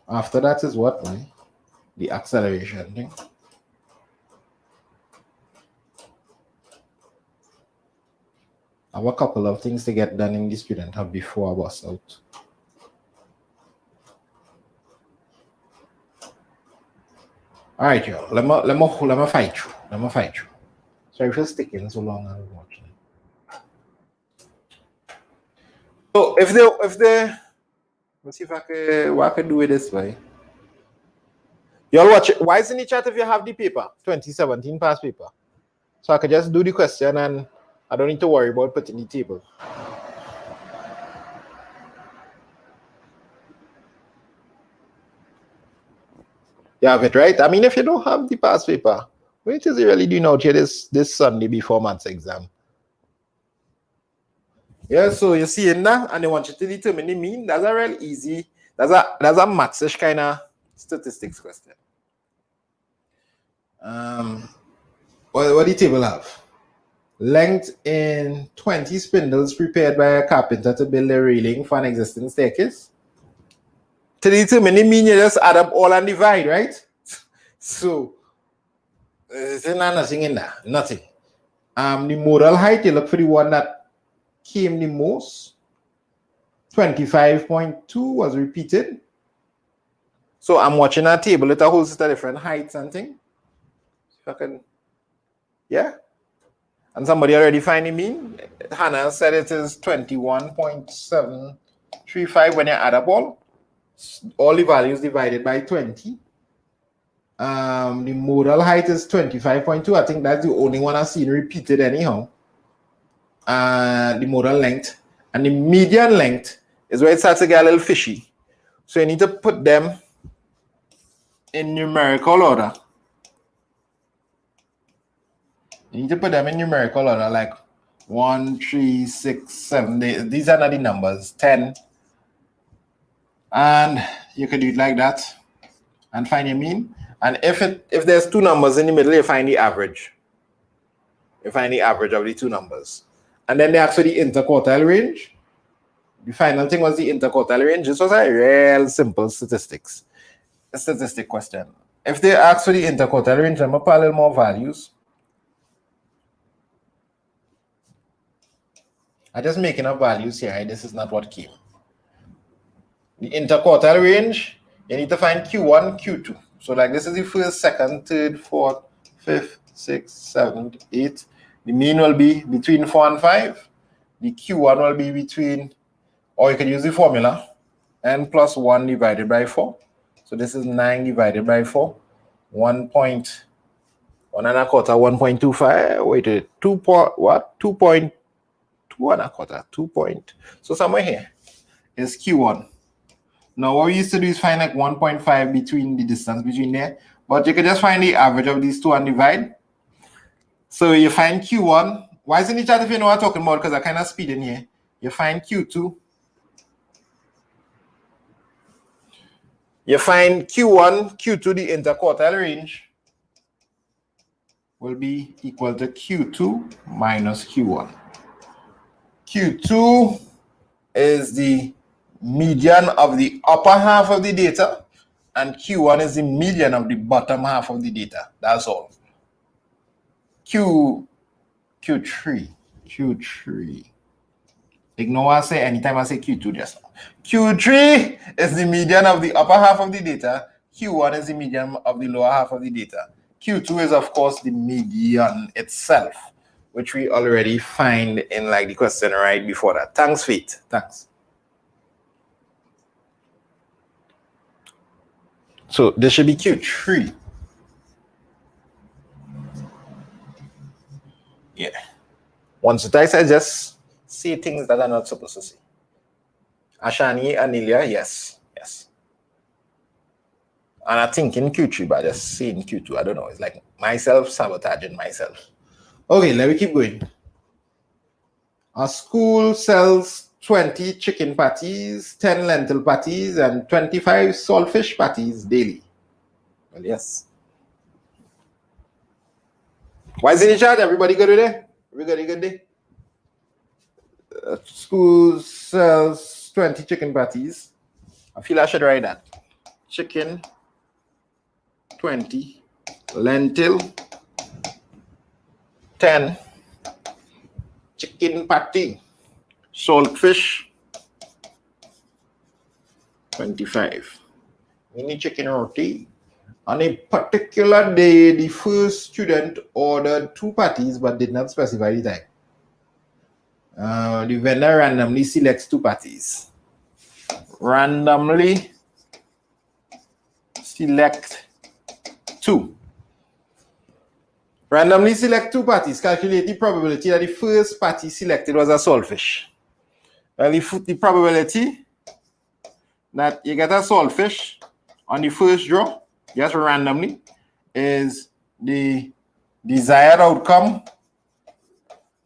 After that is what, man? The acceleration thing. I have a couple of things to get done in the student hub before I bust out. All right, y'all. Let me fight you. Let me fight you. Sorry for sticking so long and watching. So if they let's see if I can do it this way. Y'all watch it. Why is in the chat if you have the paper? 2017 past paper. So I can just do the question and I don't need to worry about putting the table. You have it, right? I mean, if you don't have the past paper, what is it really doing out here this Sunday before maths exam? Yeah, so you see in that, and they want you to determine the mean. That's a real easy, that's a maths-ish kind of statistics question. What the table have? Length in 20 spindles prepared by a carpenter to build a railing for an existing staircase. To determine the mean, you just add up all and divide, right? So there's nothing in there, nothing. The modal height, you look for the one that came the most. 25.2 was repeated. So I'm watching a table, it holds at different heights and things. If I can, yeah. And somebody already find the mean. Hannah said it is 21.735 when you add up all the values divided by 20. The modal height is 25.2. I think that's the only one I've seen repeated anyhow. The modal length. And the median length is where it starts to get a little fishy. So you need to put them in numerical order. You need to put them in numerical order, like 1, 3, 6, 7. These are not the numbers, 10. And you can do it like that and find your mean. And if there's two numbers in the middle, you find the average. You find the average of the two numbers. And then they ask for the interquartile range. The final thing was the interquartile range. This was a real simple statistic question. If they ask for the interquartile range, I'm going to put a little more values. I'm just making up values here. This is not what came. The interquartile range, you need to find Q1, Q2. So like this is the first, second, third, fourth, fifth, sixth, seventh, eighth. The mean will be between 4 and 5. The Q1 will be between, or you can use the formula, n plus 1 divided by 4. So this is 9 divided by 4. 1.1 and a quarter, 1.25. Wait, 2.2 and a quarter, 2 point. So somewhere here is Q1. Now what we used to do is find like 1.5 between the distance between there, but you can just find the average of these two and divide. So you find Q1. Why isn't it chat if you know what I'm talking about? Because I kind of speed in here. You find Q2. You find Q1, Q2, the interquartile range will be equal to Q2 minus Q1. Q2 is the median of the upper half of the data, and Q1 is the median of the bottom half of the data. That's all. Q3. Ignore what I say anytime I say Q2 just now. Q3 is the median of the upper half of the data. Q1 is the median of the lower half of the data. Q2 is, of course, the median itself, which we already find in like the question right before that. Thanks, Faith. Thanks. So this should be Q3. Yeah. Once or twice, I just say things that I'm not supposed to say. Ashani, Anelia, yes. And I think in Q3, but I just say in Q2. I don't know. It's like myself sabotaging myself. Okay, let me keep going. A school sells 20 chicken patties, 10 lentil patties, and 25 saltfish patties daily. Well, yes. Why is it in chat? Everybody good today? Everybody good day? School sells 20 chicken patties. I feel I should write that. Chicken, 20, lentil, 10, chicken patty, saltfish, 25. Mini chicken roti. On a particular day, the first student ordered 2 patties but did not specify the time. The vendor randomly selects 2 patties. Randomly select 2. Randomly select 2 patties. Calculate the probability that the first patty selected was a saltfish. Well, the probability that you get a saltfish on the first draw, just randomly, is the desired outcome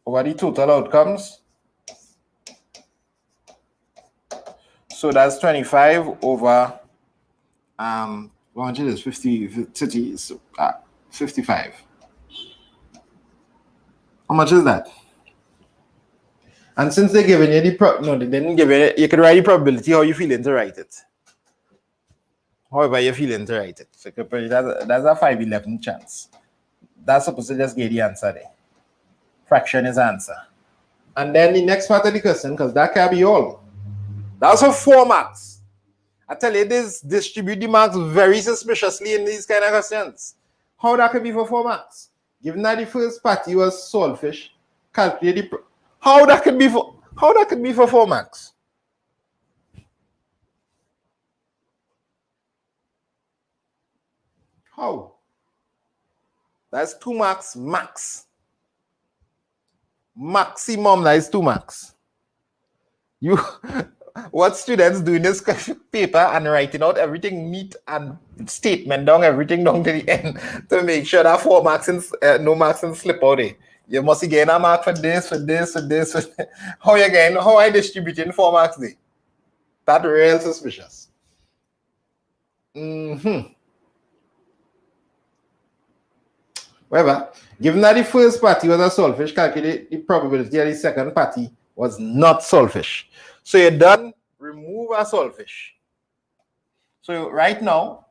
over the total outcomes. So that's 25 over how much it is? 50, so, 55. How much is that? And since they're giving you the they didn't give you, you can write the probability how you feeling to write it. However you're feeling to write it. So that's a 5/11 chance. That's supposed to just get the answer there. Fraction is answer. And then the next part of the question, because that can be all. That's for 4 marks. I tell you, this distribute the marks very suspiciously in these kind of questions. How that could be for 4 marks? Given that the first patty was saltfish, calculate the how that could be for 4 marks. How? That's 2 marks max. Maximum, that is 2 marks. You what students do in this paper and writing out everything neat and statement down, everything down to the end to make sure that 4 marks and no marks and slip out there. You must gain a mark for this, for this, for this. For this. How you gain? How I distributing 4 marks there? That real suspicious. However, given that the first patty was a saltfish, calculate the probability that the second patty was not saltfish. So you're done, remove a saltfish. So right now,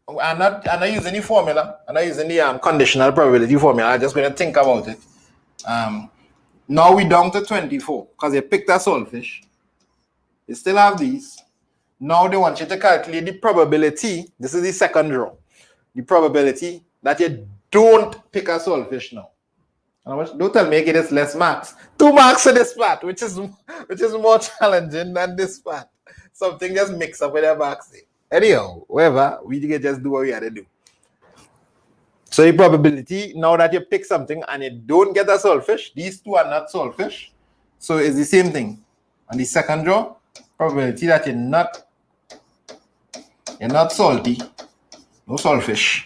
I'm not using the formula, I'm not using the conditional probability formula, I'm just going to think about it. Now we're down to 24, because you picked a saltfish. You still have these. Now they want you to calculate the probability, this is the second draw, the probability that you don't pick a saltfish now. Don't tell me it is less marks. 2 marks for this part, which is more challenging than this part. Something just mix up with their marks. Anyhow, whatever, we can just do what we had to do. So the probability, now that you pick something and you don't get a saltfish, these 2 are not saltfish. So it's the same thing. On the second draw, probability that you're not salty, no saltfish,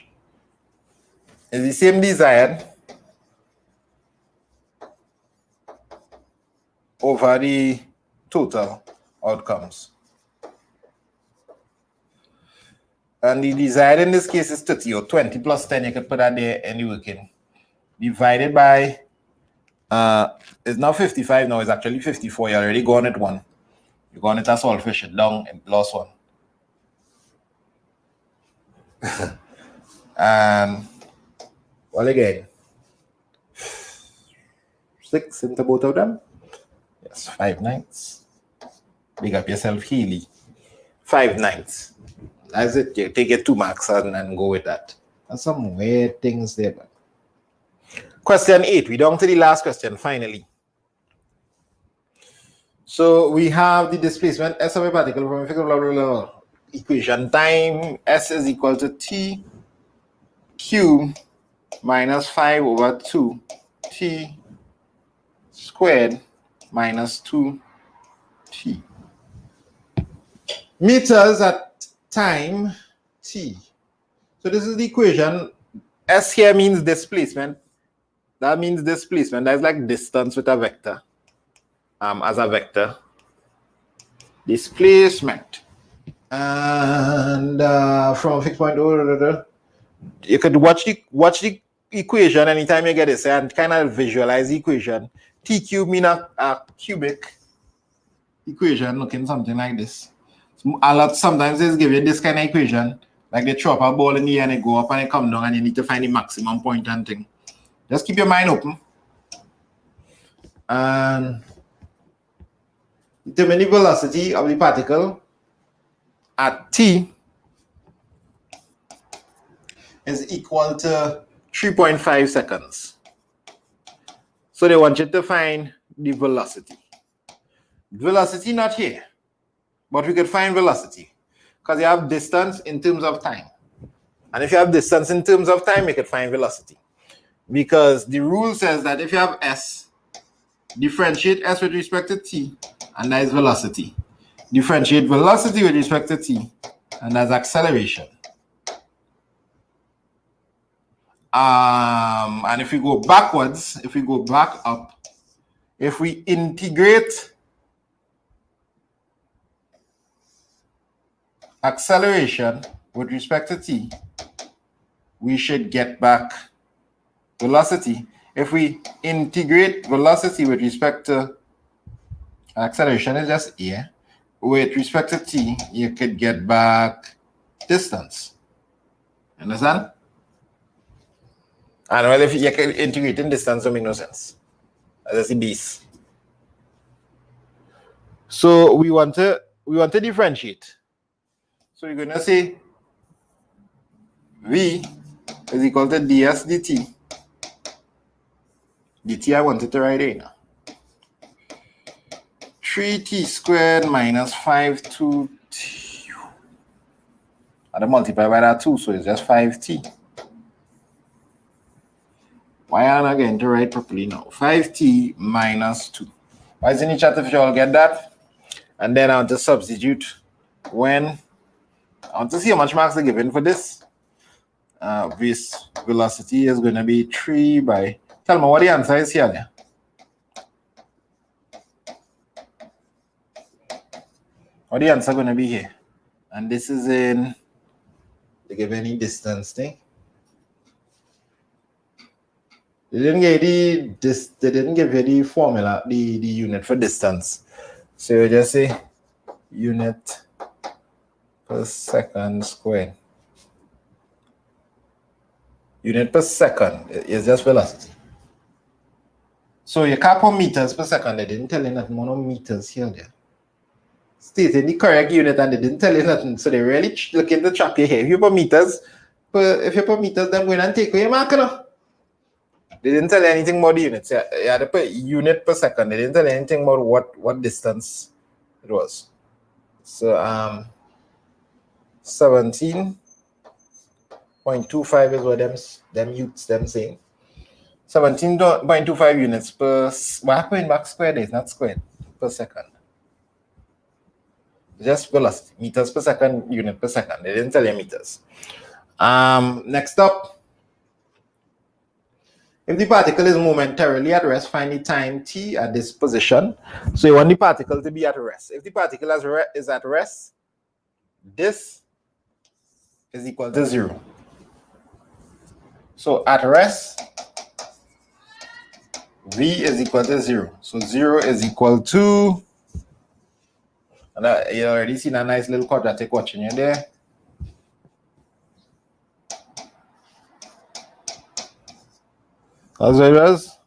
is the same desired over the total outcomes. And the desired in this case is 30 or 20 plus 10. You can put that there and you're working. Divided by, it's now 55 now, it's actually 54. You're already gone at 1. You're gone at a saltfish, down and lost 1. And, well, again, 6 into both of them. Yes, 5 ninths. Big up yourself, Healy. 5 ninths. That's it. You take it 2 marks and go with that. That's some weird things there. But. Question 8. We're down to the last question, finally. So we have the displacement S of a particle from a figure, blah, blah, blah. Equation time S is equal to T Q minus 5 over 2 T squared minus 2 T. Meters at time T. So this is the equation. S here means displacement. That means displacement. That's like distance with a vector. As a vector. Displacement. And from fixed point, you could watch the equation anytime you get this and kind of visualize the equation. T cube mean a cubic equation looking something like this. Sometimes it's given this kind of equation, like they throw up a ball in the air and it go up and it come down and you need to find the maximum point and thing. Just keep your mind open. And determine the velocity of the particle at t is equal to 3.5 seconds. So they want you to find the velocity. Velocity not here, but we could find velocity because you have distance in terms of time. And if you have distance in terms of time, you could find velocity. Because the rule says that if you have s, differentiate s with respect to t, and that is velocity. Differentiate velocity with respect to t, and that's acceleration. And if we go backwards, if we go back up, if we integrate acceleration with respect to t, we should get back velocity. If we integrate velocity with respect to acceleration, is just here. With respect to t, you could get back distance. Understand? And well, if you can integrate in distance, don't make no sense. That's a base. So we want to differentiate. So you're going to say v is equal to ds dt. Dt I wanted to write in. 3t squared minus 5t. And I multiply by that 2, so it's just 5t. Why am I going to write properly now? 5t minus 2. Why is in each artificial? I'll get that. And then I want to substitute when I want to see how much marks are given for this. This velocity is going to be 3 by. Tell me what the answer is here. What the answer going to be here? And this is in. They give any distance thing. They didn't give you the formula, the unit for distance. So you just say unit per second squared. Unit per second is just velocity. So you can't put meters per second. They didn't tell you nothing more meters here. There. Stating the correct unit and they didn't tell you nothing. So they really looking to trap you here. If you put meters, then go in and take away your marker. They didn't tell you anything about the units. You had to put unit per second. They didn't tell you anything about what distance it was. So 17.25 is what them youths them saying. 17.25 units per. What happened back squared is not squared per second. Just velocity, meters per second, unit per second. They didn't tell you meters. Next up. If the particle is momentarily at rest, find the time t at this position. So you want the particle to be at rest. If the particle is at rest, this is equal to 0. So at rest, v is equal to 0. So 0 is equal to, and you already seen a nice little quadratic watching you there. As well as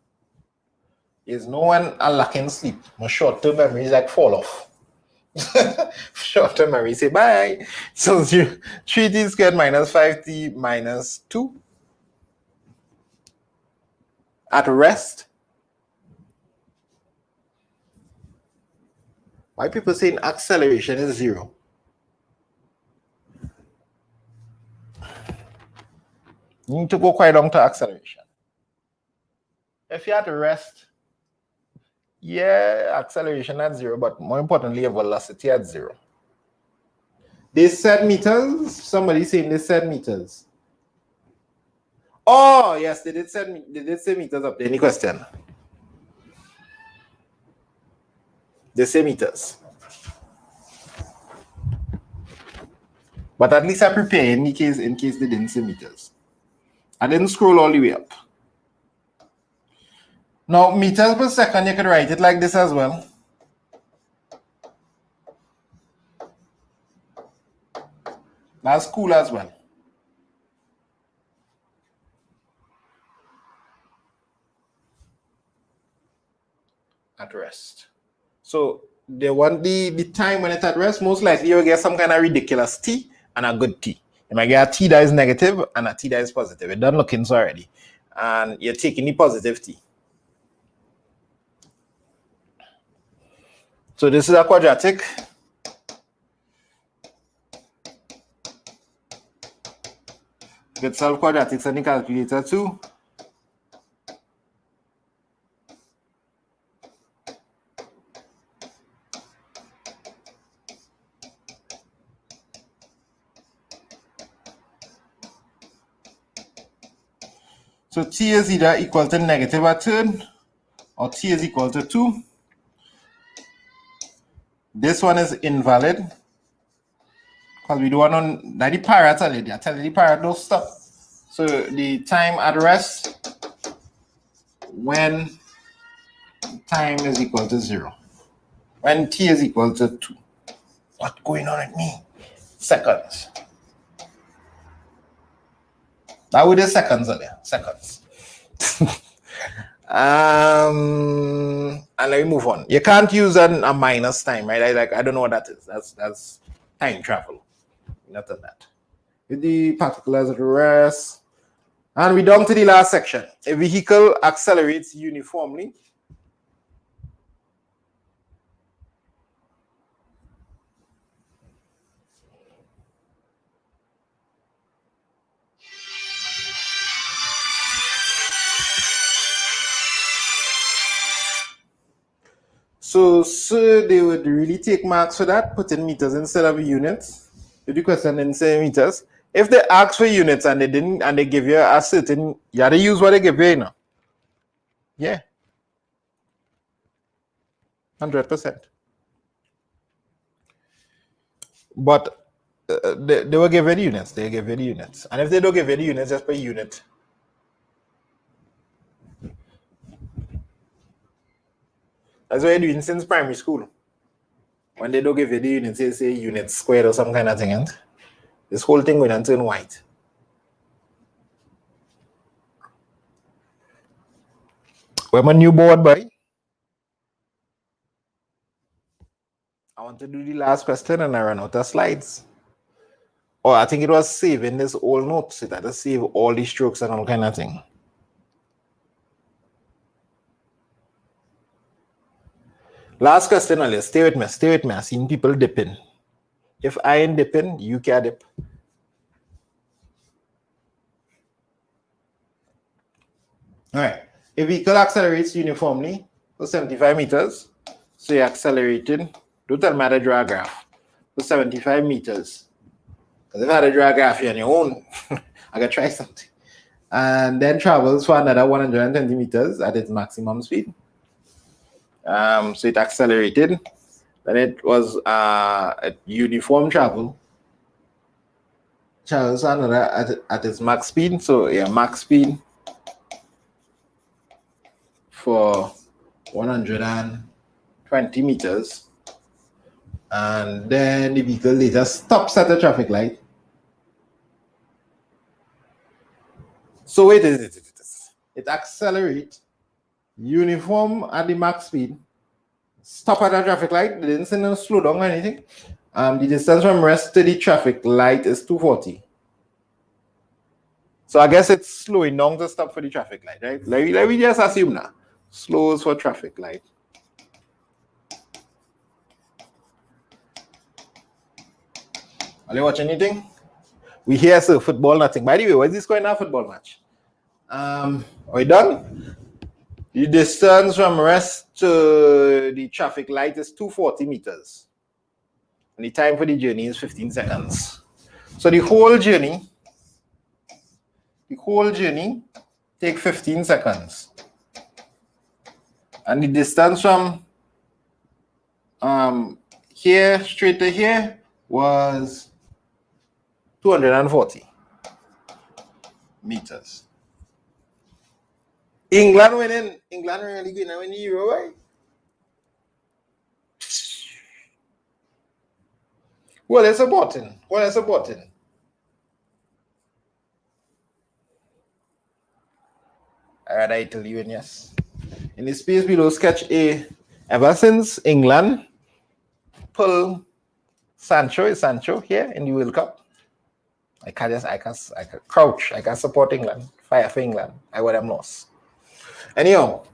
is no one lacking sleep. My short-term memory is like fall off. Short-term memory say bye. So 3t squared minus 5t minus 2 at rest. Why people saying acceleration is 0? You need to go quite long to acceleration. If you have to rest, yeah, acceleration at 0, but more importantly, velocity at 0. They said meters. Somebody saying they said meters. Oh, yes, they did say meters up there. Any question? They say meters. But at least I prepare in case they didn't say meters. I didn't scroll all the way up. Now, meters per second, you could write it like this as well. That's cool as well. At rest. So they want the time when it's at rest. Most likely you'll get some kind of ridiculous T and a good T. You might get a T that is negative and a T that is positive. It doesn't look in so already. And you're taking the positive T. So this is a quadratic. You can solve quadratics on the calculator too. So T is either equal to negative a third or T is equal to 2. This one is invalid because we don't want the parrot already. I tell you the parrot don't stop. So the time at rest when time is equal to 0. When T is equal to 2. What's going on with me? Seconds. That would be seconds earlier. Seconds. And let me move on. You can't use a minus time, right? I don't know what that is. That's time travel. Not on that. With the particulars at rest. And we're down to the last section. A vehicle accelerates uniformly. So they would really take marks for that, put in meters instead of units. If the question didn't say meters, if they ask for units and they didn't, and they give you a certain, you gotta use what they give you, Yeah. 100%. But they will give you the units. They give you the units. And if they don't give you the units, just per unit. That's what you're doing since primary school. When they don't give you the units, they say units squared or some kind of thing. And this whole thing will turn white. We're my new board, boy. I want to do the last question and I ran out of slides. Or I think it was saving this old notes. It had to save all the strokes and all kind of thing. Last question, Alice. Stay with me. Stay with me. I've seen people dipping. If I ain't dipping, you can dip. All right. A vehicle accelerates uniformly for 75 meters. So you're accelerating. Don't tell me how to draw a graph. For 75 meters. Because if I had to draw a graph here on your own, I gotta try something. And then travels for another 120 meters at its maximum speed. So it accelerated. Then it was a uniform travel. Travels another at its max speed. So yeah, max speed for 120 meters. And then the vehicle later stops at the traffic light. So wait, it accelerates uniform at the max speed, stop at the traffic light. They didn't say no slow down or anything. The distance from rest to the traffic light is 240. So I guess it's slowing down to stop for the traffic light, right? Let me just assume now. Slows for traffic light. Are you watching anything? We hear so football, nothing. By the way, where's this going on football match? Are we done? The distance from rest to the traffic light is 240 meters. And the time for the journey is 15 seconds. So the whole journey The whole journey take 15 seconds. And the distance from here straight to here was 240 meters. England winning. England really going to win the Euro, right? Well, it's supporting. Well, it's supporting. All right, Italy win, yes. In the space below, sketch A. Ever since England pull Sancho here in the World Cup, I can crouch. I can support England. Fire for England. I would have lost. Anyhow,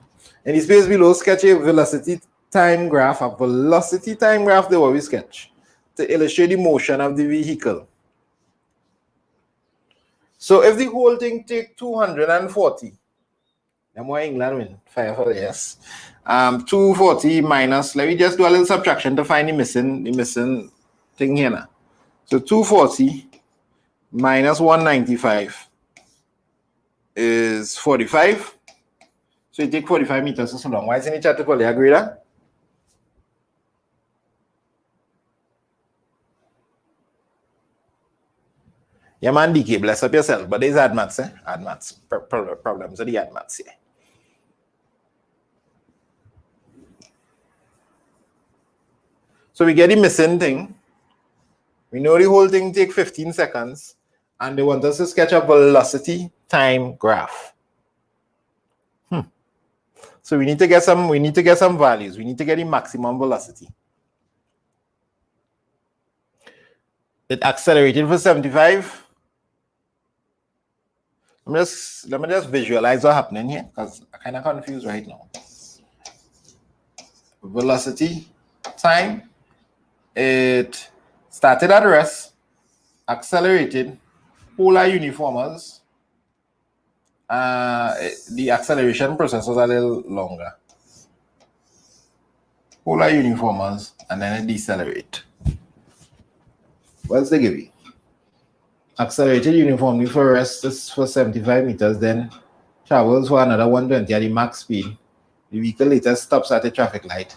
in the space below, sketch a velocity time graph. A velocity time graph, they always sketch to illustrate the motion of the vehicle. So if the whole thing take 240, then why England win? Fire for yes. 240 minus, let me just do a little subtraction to find the missing thing here now. So 240 minus 195 is 45. So you take 45 meters so long. Why isn't it chat to call you agree that? Yeah, man, DK, bless up yourself. But there's add maths, eh? Add maths. Problems of the add maths here. So we get the missing thing. We know the whole thing take 15 seconds. And they want us to sketch a velocity time graph. So we need to get some values. We need to get the maximum velocity. It accelerated for 75. Let me just visualize what's happening here because I'm kind of confused right now. Velocity time. It started at rest, accelerated, polar uniformers. The acceleration process was a little longer. Polar uniformers, and then it decelerate. What's the give you? Accelerated uniformly for rest is for 75 meters, then travels for another 120 at the max speed. The vehicle later stops at a traffic light.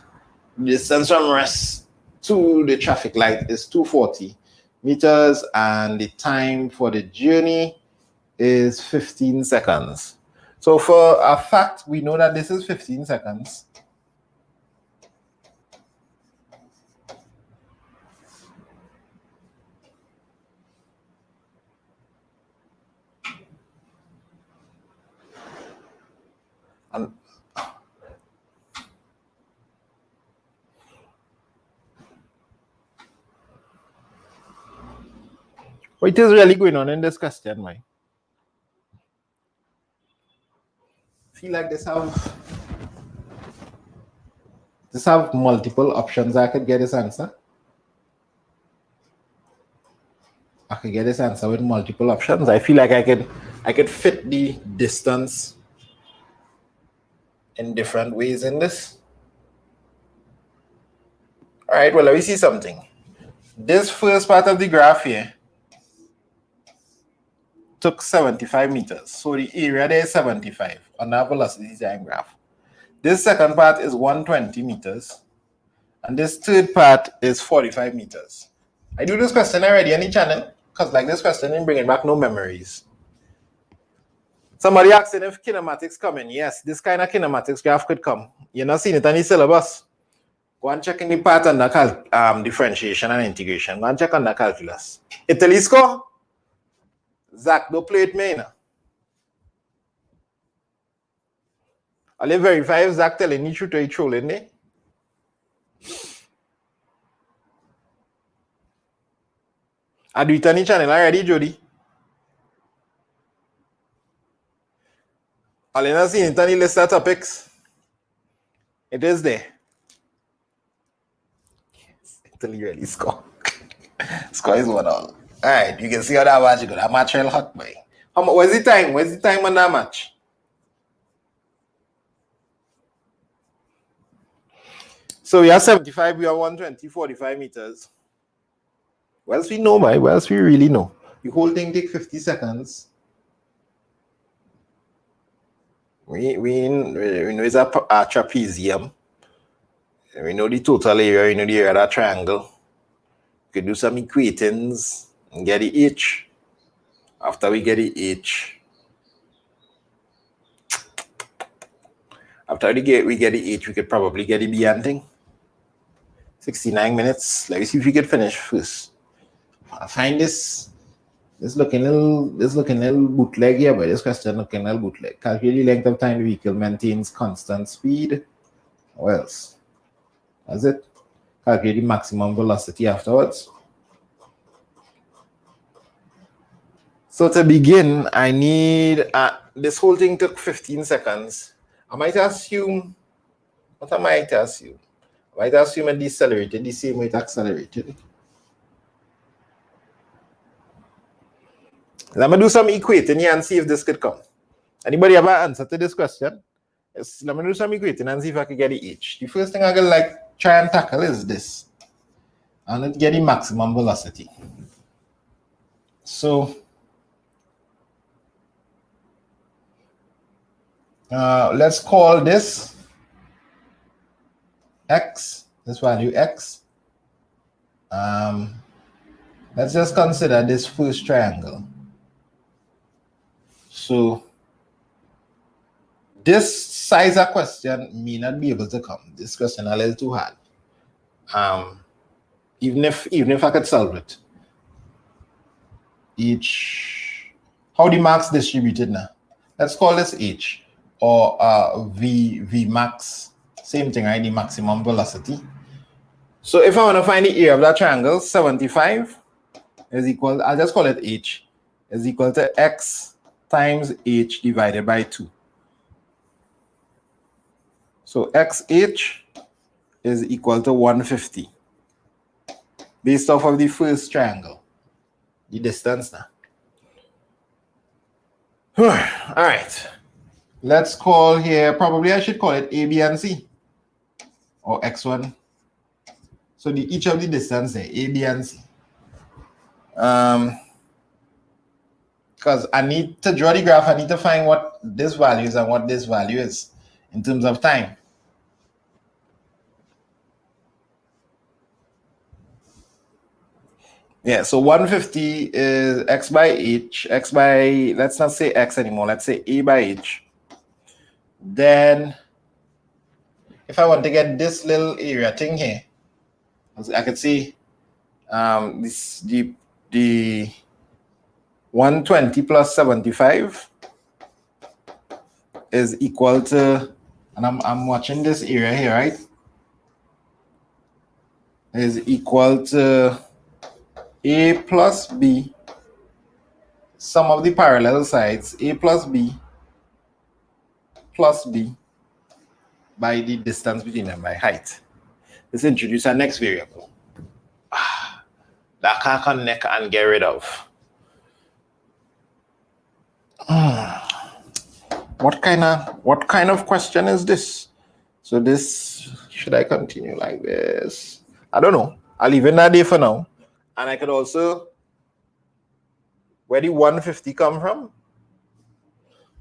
The distance from rest to the traffic light is 240 meters, and the time for the journey is 15 seconds. So for a fact, we know that this is 15 seconds. And what is really going on in this question, Mike? Feel like this have multiple options. I could get this answer. I could get this answer with multiple options. I feel like I could fit the distance in different ways in this. All right, well, let me see something. This first part of the graph here took 75 meters. So the area there is 75 on that velocity time graph. This second part is 120 meters. And this third part is 45 meters. I do this question already on the channel because like this question is bringing back no memories. Somebody asking if kinematics come in. Yes, this kind of kinematics graph could come. You're not seeing it on the syllabus. Go and check in the part under differentiation and integration. Go and check on the calculus. Italy score? Zach, don't play it, man. I'll verify if Zach telling you to trolling there. I do it on the channel already, Jody. I'll not see it on the list of topics. It is there. Yes, Italy really score. Score is 1-all. All right, you can see how that match is good. That match real hot, boy. Where's the time? Where's the time on that match? So we are 75, we are 120, 45 meters. What else we know, boy? What else we really know? The whole thing take 50 seconds. We know it's a trapezium. We know the total area, we know the area of that triangle. We could do some equations and get the h. After we get the h, we get the h, we could probably get the b and thing. 69 minutes. Let me see if we can finish first. I find this looking a little bootleg here, but this question looking a little bootleg. Calculate the length of time the vehicle maintains constant speed. What else? That's it. Calculate the maximum velocity afterwards. So to begin, I need this whole thing took 15 seconds. I might assume, what am I to assume? I might assume it decelerated the same way it accelerated. Let me do some equating here and see if this could come. Anybody have an answer to this question? Yes, let me do some equating and see if I can get the h. The first thing I'm going to try and tackle is this. I'm going to get the maximum velocity. So, let's call this x, this value x. Let's just consider this first triangle. So this size of question may not be able to come. This question a little too hard. Even if I could solve it. How the marks distributed now? Let's call this h or v max. Same thing, right? The maximum velocity. So if I want to find the area of that triangle, 75 is equal, I'll just call it h, is equal to x times h divided by 2. So xh is equal to 150 based off of the first triangle, the distance now. All right, let's call here, probably I should call it a, b, and c, or x1. So each of the distance there, a, b, and c. Because I need to draw the graph, I need to find what this value is and what this value is in terms of time. Yeah, so 150 is x by h, x by, let's not say x anymore, let's say a by h. Then, if I want to get this little area thing here, I could see the 120 plus 75 is equal to, and I'm watching this area here, right? Is equal to a plus b, sum of the parallel sides, a plus b by the distance between them by height. Let's introduce our next variable that I can connect and get rid of. What kind of question is this? So this, should I continue like this? I don't know. I'll leave it that day for now. And I could also, where the 150 come from?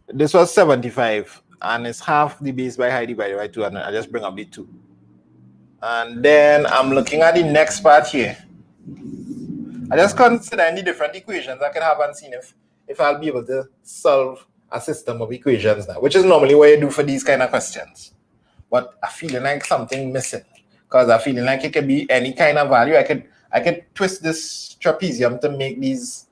This was 75, and it's half the base by height divided by 2, and I just bring up the 2. And then I'm looking at the next part here. I just consider any different equations I can have and see if I'll be able to solve a system of equations now, which is normally what you do for these kind of questions. But I'm feeling like something missing, because I'm feeling like it could be any kind of value. I could twist this trapezium to make these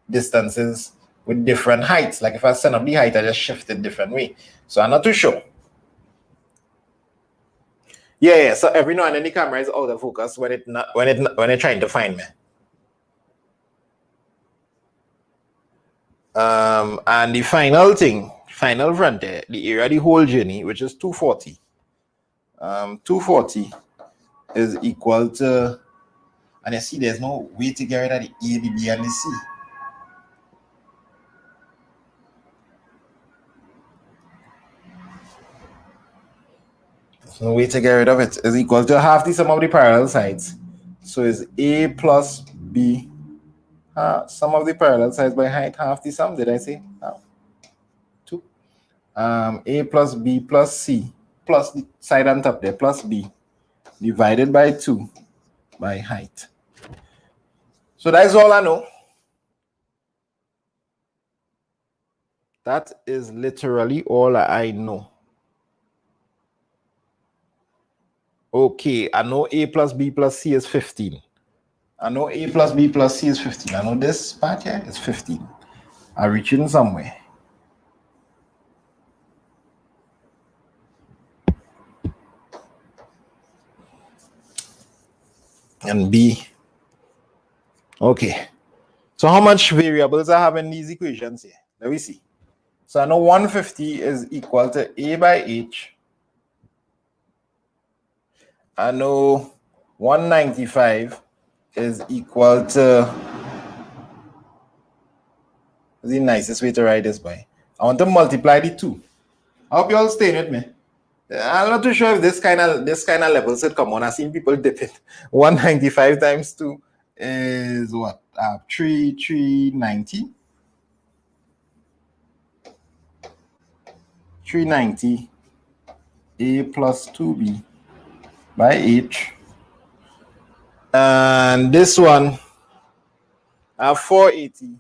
distances with different heights. Like if I send up the height, I just shift it different way. So I'm not too sure. Yeah. So every now and then the camera is out of focus when it's trying to find me. And the final frontier, the area of the whole journey, which is 240. 240 is equal to, and you see there's no way to get rid of the A, the B, and the C. There's no way to get rid of it. Is equal to half the sum of the parallel sides. So it's A plus B. Sum of the parallel sides by height, half the sum, did I say? 2. A plus B plus C plus the side on top there plus B divided by 2 by height. So that's all I know. That is literally all I know. Okay, I know A plus B plus C is 15. I know A plus B plus C is 15. I know this part here is 15. I'm reaching somewhere. And B. Okay. So how much variables I have in these equations here? Let me see. So I know 150 is equal to A by H. I know 195 is equal to, is the nicest way to write this by. I want to multiply the two. I hope you all staying with me. I'm not too sure if this kind of level should come on. I've seen people dip it. 195 times 2 is what? 390. 390 A plus 2B by H. And this one, I have 480.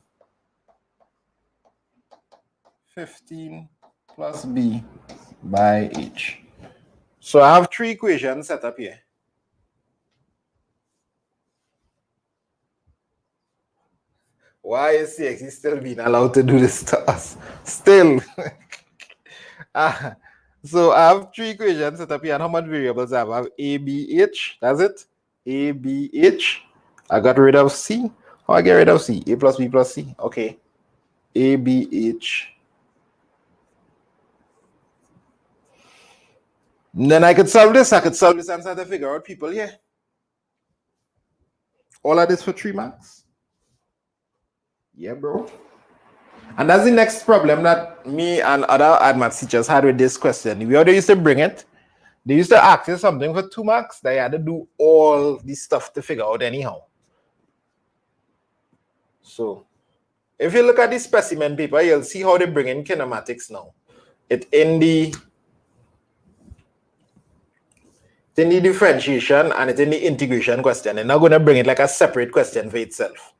15 plus B by H. So I have 3 equations set up here. Why is CXC still being allowed to do this to us? Still. So I have 3 equations set up here. And how much variables I have? I have A, B, H. That's it. A, B, H. I got rid of C. How I get rid of C? A plus B plus C. Okay. A, B, H. And then I could solve this. I could solve this and start to figure out people here. All of this for 3 marks. Yeah, bro. And that's the next problem that me and other maths teachers had with this question. We already used to bring it. They used to ask you something for 2 marks. They had to do all this stuff to figure out anyhow. So, if you look at the specimen paper, you'll see how they bring in kinematics now. It's in the differentiation and it's in the integration question. They're not going to bring it like a separate question for itself.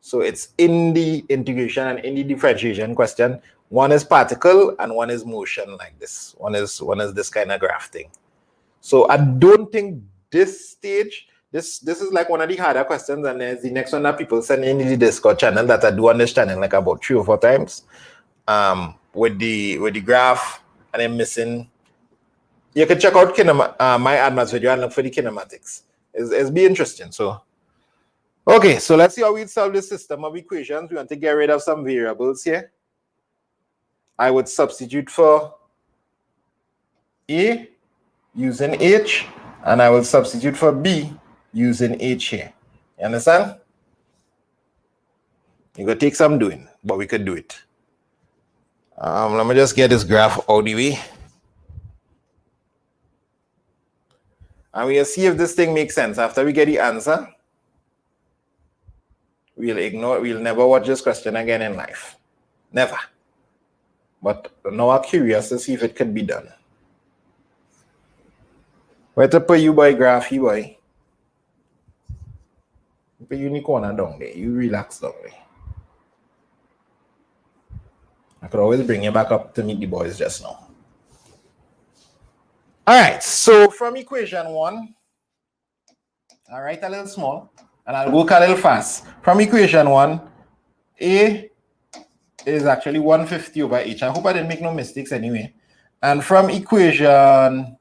So it's in the integration and in the differentiation question. One is particle and one is motion like this. One is this kind of graph thing. So I don't think this stage, this is like one of the harder questions, and there's the next one that people send in the Discord channel that I do understanding like about 3 or 4 times. With the graph and then missing. You can check out my admaths video and look for the kinematics. It's be interesting. So okay, so let's see how we solve this system of equations. We want to get rid of some variables here. I would substitute for A using H, and I will substitute for B using H here. You understand? You gotta take some doing, but we could do it. Let me just get this graph out of the way. And we'll see if this thing makes sense. After we get the answer, we'll never watch this question again in life. Never. But now I'm curious to see if it could be done. Where to put you by graphy boy? Put you in the corner down there. You relax down there. I could always bring you back up to meet the boys just now. All right, so from equation 1, I'll write a little small and I'll work a little fast. From equation 1, A is actually 150 over H. I hope I didn't make no mistakes anyway. And from equation,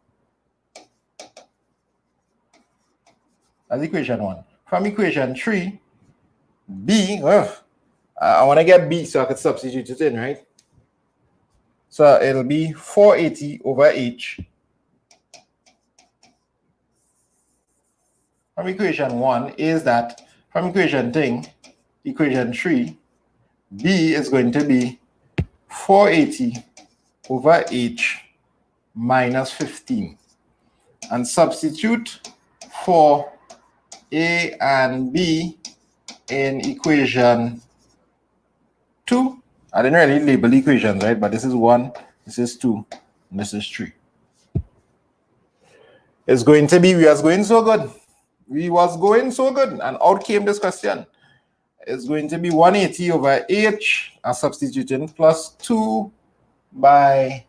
that's equation 1. From equation 3, B, I want to get B so I could substitute it in, right? So it'll be 480 over H. From equation 1 is that from equation 3, B is going to be 480 over H minus 15. And substitute for A and B in equation 2. I didn't really label equations, right? But this is 1 This is 2. And this is 3. It's going to be, we was going so good. We was going so good. And out came this question. It's going to be 180 over h, I'm substituting, plus 2 by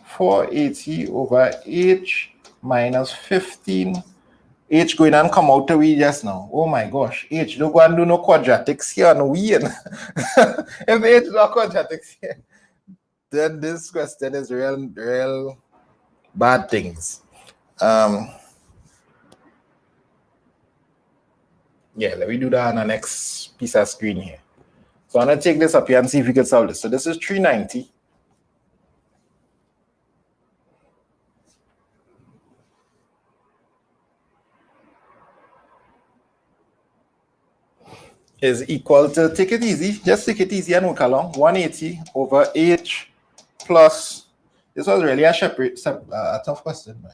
480 over h minus 15. H going and come out to we just now. Oh my gosh. H, don't go and do no quadratics here. No, we in. If H is not quadratics here, then this question is real bad things. Yeah, let me do that on the next piece of screen here. So I'm going to take this up here and see if we can solve this. So this is 390. Is equal to, take it easy, just take it easy and work along, 180 over h plus, this was really a tough question, man.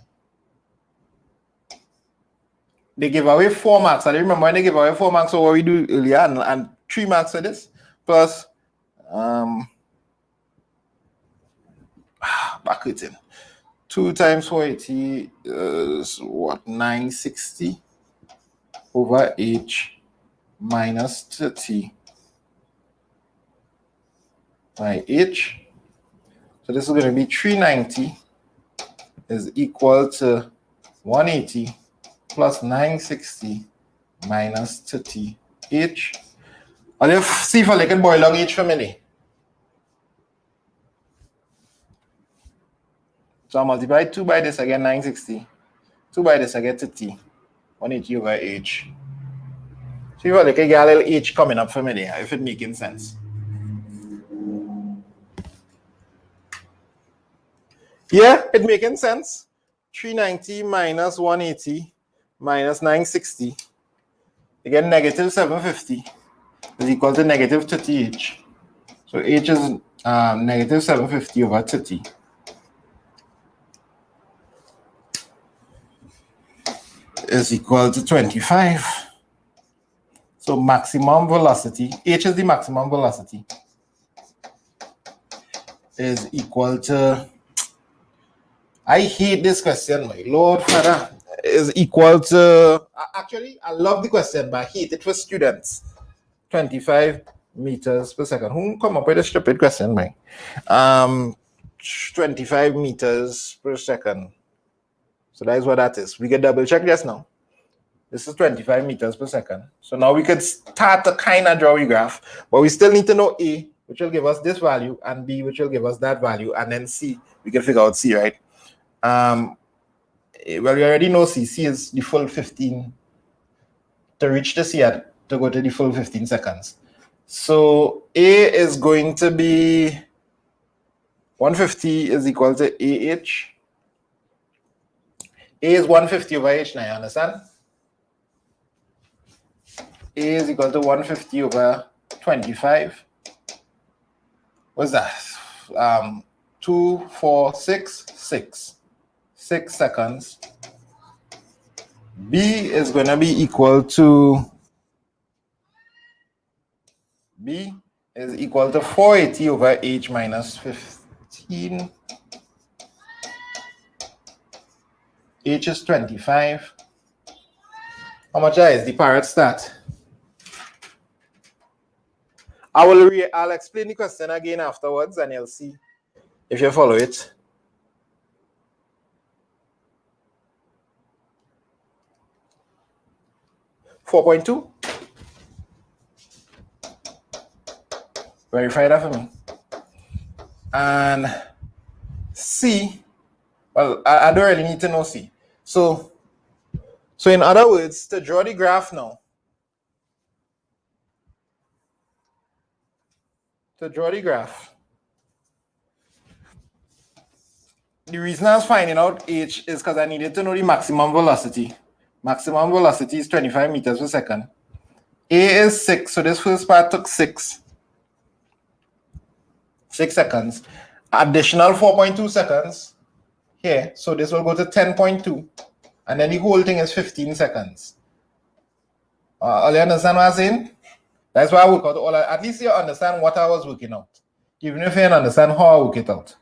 They give away 4 marks. I remember when they give away 4 marks, so what we do earlier, and 3 marks for this, plus, backwards in. 2 times 480 is what, 960 over h minus 30 by h. So this is going to be 390 is equal to 180 plus 960 minus 30 h. I'll see if I can boil down h for me. So I multiply 2 by this, I get 960. 2 by this, I get 30. 180 over h. See if I get a little h coming up for me there, if it's making sense. Yeah, it's making sense. 390 minus 180 minus 960. Again, negative 750 is equal to negative 30h. So h is negative 750 over 30. Is equal to 25. So maximum velocity, h is the maximum velocity, is equal to, I hate this question, my Lord Father, is equal to, actually, I love the question, but I hate it for students. 25 meters per second. Who come up with a stupid question, man? 25 meters per second. So that is what that is. We can double check just now. This is 25 meters per second. So now we could start to kind of draw a graph, but we still need to know A, which will give us this value, and B, which will give us that value, and then C, we can figure out C, right? Well, we already know C. C is the full 15. To reach the C, to go to the full 15 seconds. So A is going to be 150 is equal to AH. A is 150 over H now, you understand? A is equal to 150 over 25. What's that? 2, 4, 6, 6. 6 seconds. B is going to be equal to, B is equal to 480 over H minus 15. H is 25. How much is the parrot stat? I'll explain the question again afterwards, and you'll see if you follow it. $4.2. Verify that for me. And C, well, I don't really need to know C. So in other words, to draw the graph now, the reason I was finding out H is because I needed to know the maximum velocity. Maximum velocity is 25 meters per second. A is 6, so this first part took 6 seconds. Additional 4.2 seconds here, so this will go to 10.2, and then the whole thing is 15 seconds. You understand what I'm saying? That's why I work out all. At least you understand what I was working out. Even if you don't understand how I work it out.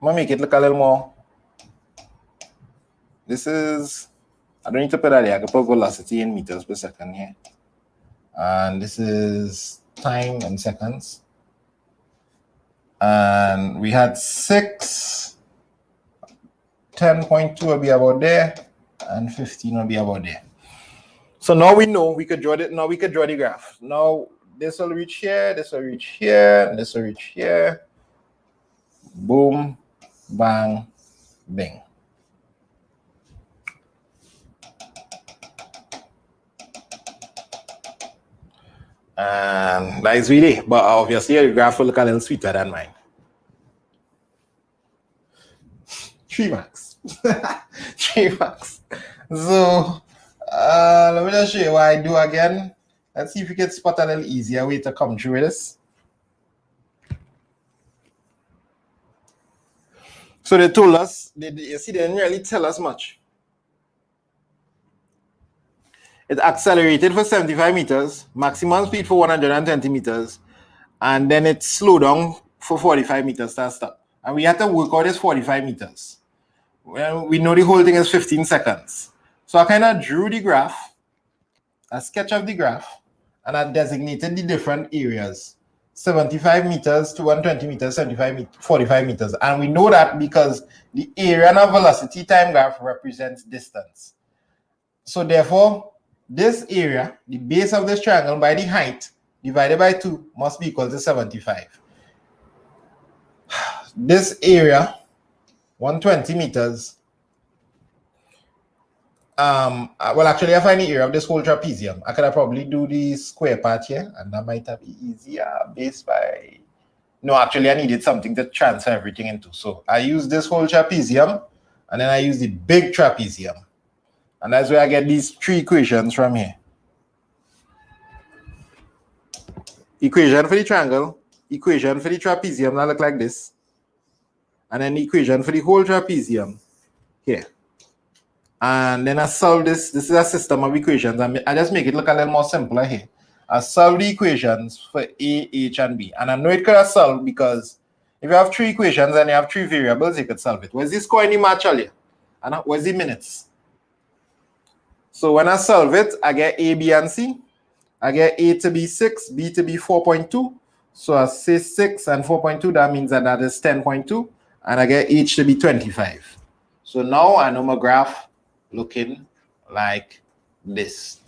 I'm going to make it look a little more. This is, I don't need to put that here. I can put velocity in meters per second here. And this is time in seconds. And we had 6, 10.2 will be about there, and 15 will be about there. So now we know we could draw it. Now we could draw the graph. Now this will reach here, this will reach here, and this will reach here. Boom, bang, bing. And that is really, but obviously your graph will look a little sweeter than mine. 3 marks. 3 marks. So let me just show you what I do again. Let's see if we can spot a little easier way to come through this. So they told us, you see, they didn't really tell us much. It accelerated for 75 meters, maximum speed for 120 meters, and then it slowed down for 45 meters to stop. And we had to work out this 45 meters. Well, we know the whole thing is 15 seconds. So I kind of drew the graph, a sketch of the graph, and I designated the different areas. 75 meters to 120 meters, 75, 45 meters. And we know that because the area and velocity time graph represents distance. So therefore, this area, the base of this triangle by the height divided by 2 must be equal to 75. This area, 120 meters. Well, actually, I find the area of this whole trapezium. I could probably do the square part here, and that might have been easier based by. No, actually, I needed something to transfer everything into. So I use this whole trapezium, and then I use the big trapezium. And that's where I get these 3 equations from here. Equation for the triangle, equation for the trapezium that look like this, and then the equation for the whole trapezium here. And then I solve this. This is a system of equations. I just make it look a little more simpler here. I solve the equations for A, H, and B. And I know it could have solved because if you have 3 equations and you have 3 variables, you could solve it. Where's this score in the match earlier? And where's the minutes? So when I solve it, I get A, B, and C. I get A to be 6, B to be 4.2. So I say 6 and 4.2, that means that is 10.2. And I get H to be 25. So now I know my graph looking like this.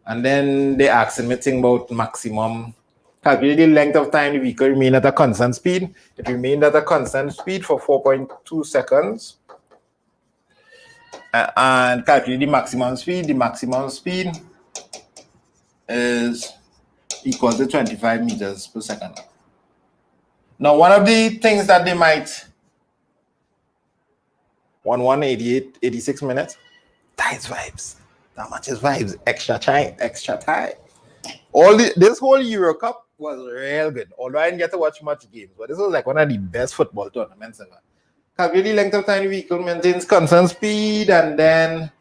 And then they asked me thing about maximum. Calculate the length of time the vehicle remained at a constant speed. It remained at a constant speed for 4.2 seconds. And calculate the maximum speed. The maximum speed is equal to 25 meters per second. Now, one of the things that they might 188, 86 minutes. That is vibes. That much is vibes. Extra time, extra time. This whole Euro Cup was real good. Although I didn't get to watch much games, but this was like one of the best football tournaments ever. Calculate the length of time the vehicle maintains constant speed, and then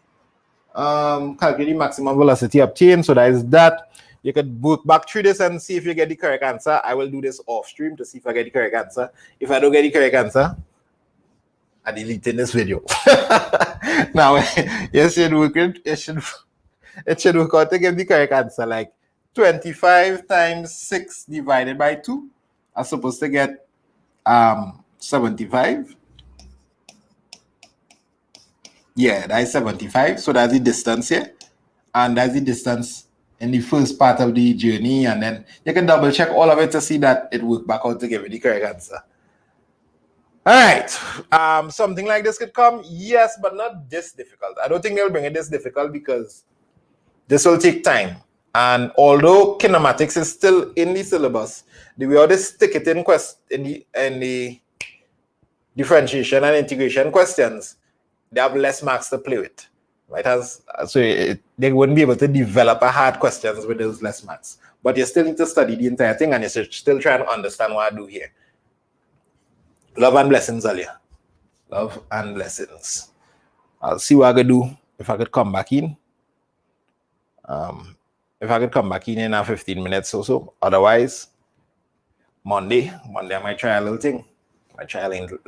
calculate the maximum velocity obtained. So that is that. You could work back through this and see if you get the correct answer. I will do this off stream to see if I get the correct answer. If I don't get the correct answer, I delete in this video. Now, you should work it should work out to give the correct answer. Like 25 times 6 divided by 2. I'm supposed to get 75. Yeah, that is 75. So that's the distance here. And that's the distance in the first part of the journey. And then you can double check all of it to see that it worked back out to give you the correct answer. All right. Something like this could come. Yes, but not this difficult. I don't think they'll bring it this difficult because this will take time. And although kinematics is still in the syllabus, the way they stick it in the differentiation and integration questions, they have less marks to play with. Right? They wouldn't be able to develop a hard questions with those less marks. But you still need to study the entire thing, and you're still trying to understand what I do here. Love and blessings, Alia. Love and blessings. I'll see what I could do if I could come back in. If I could come back in 15 minutes or so. Otherwise, Monday I might try a little thing. I might try a little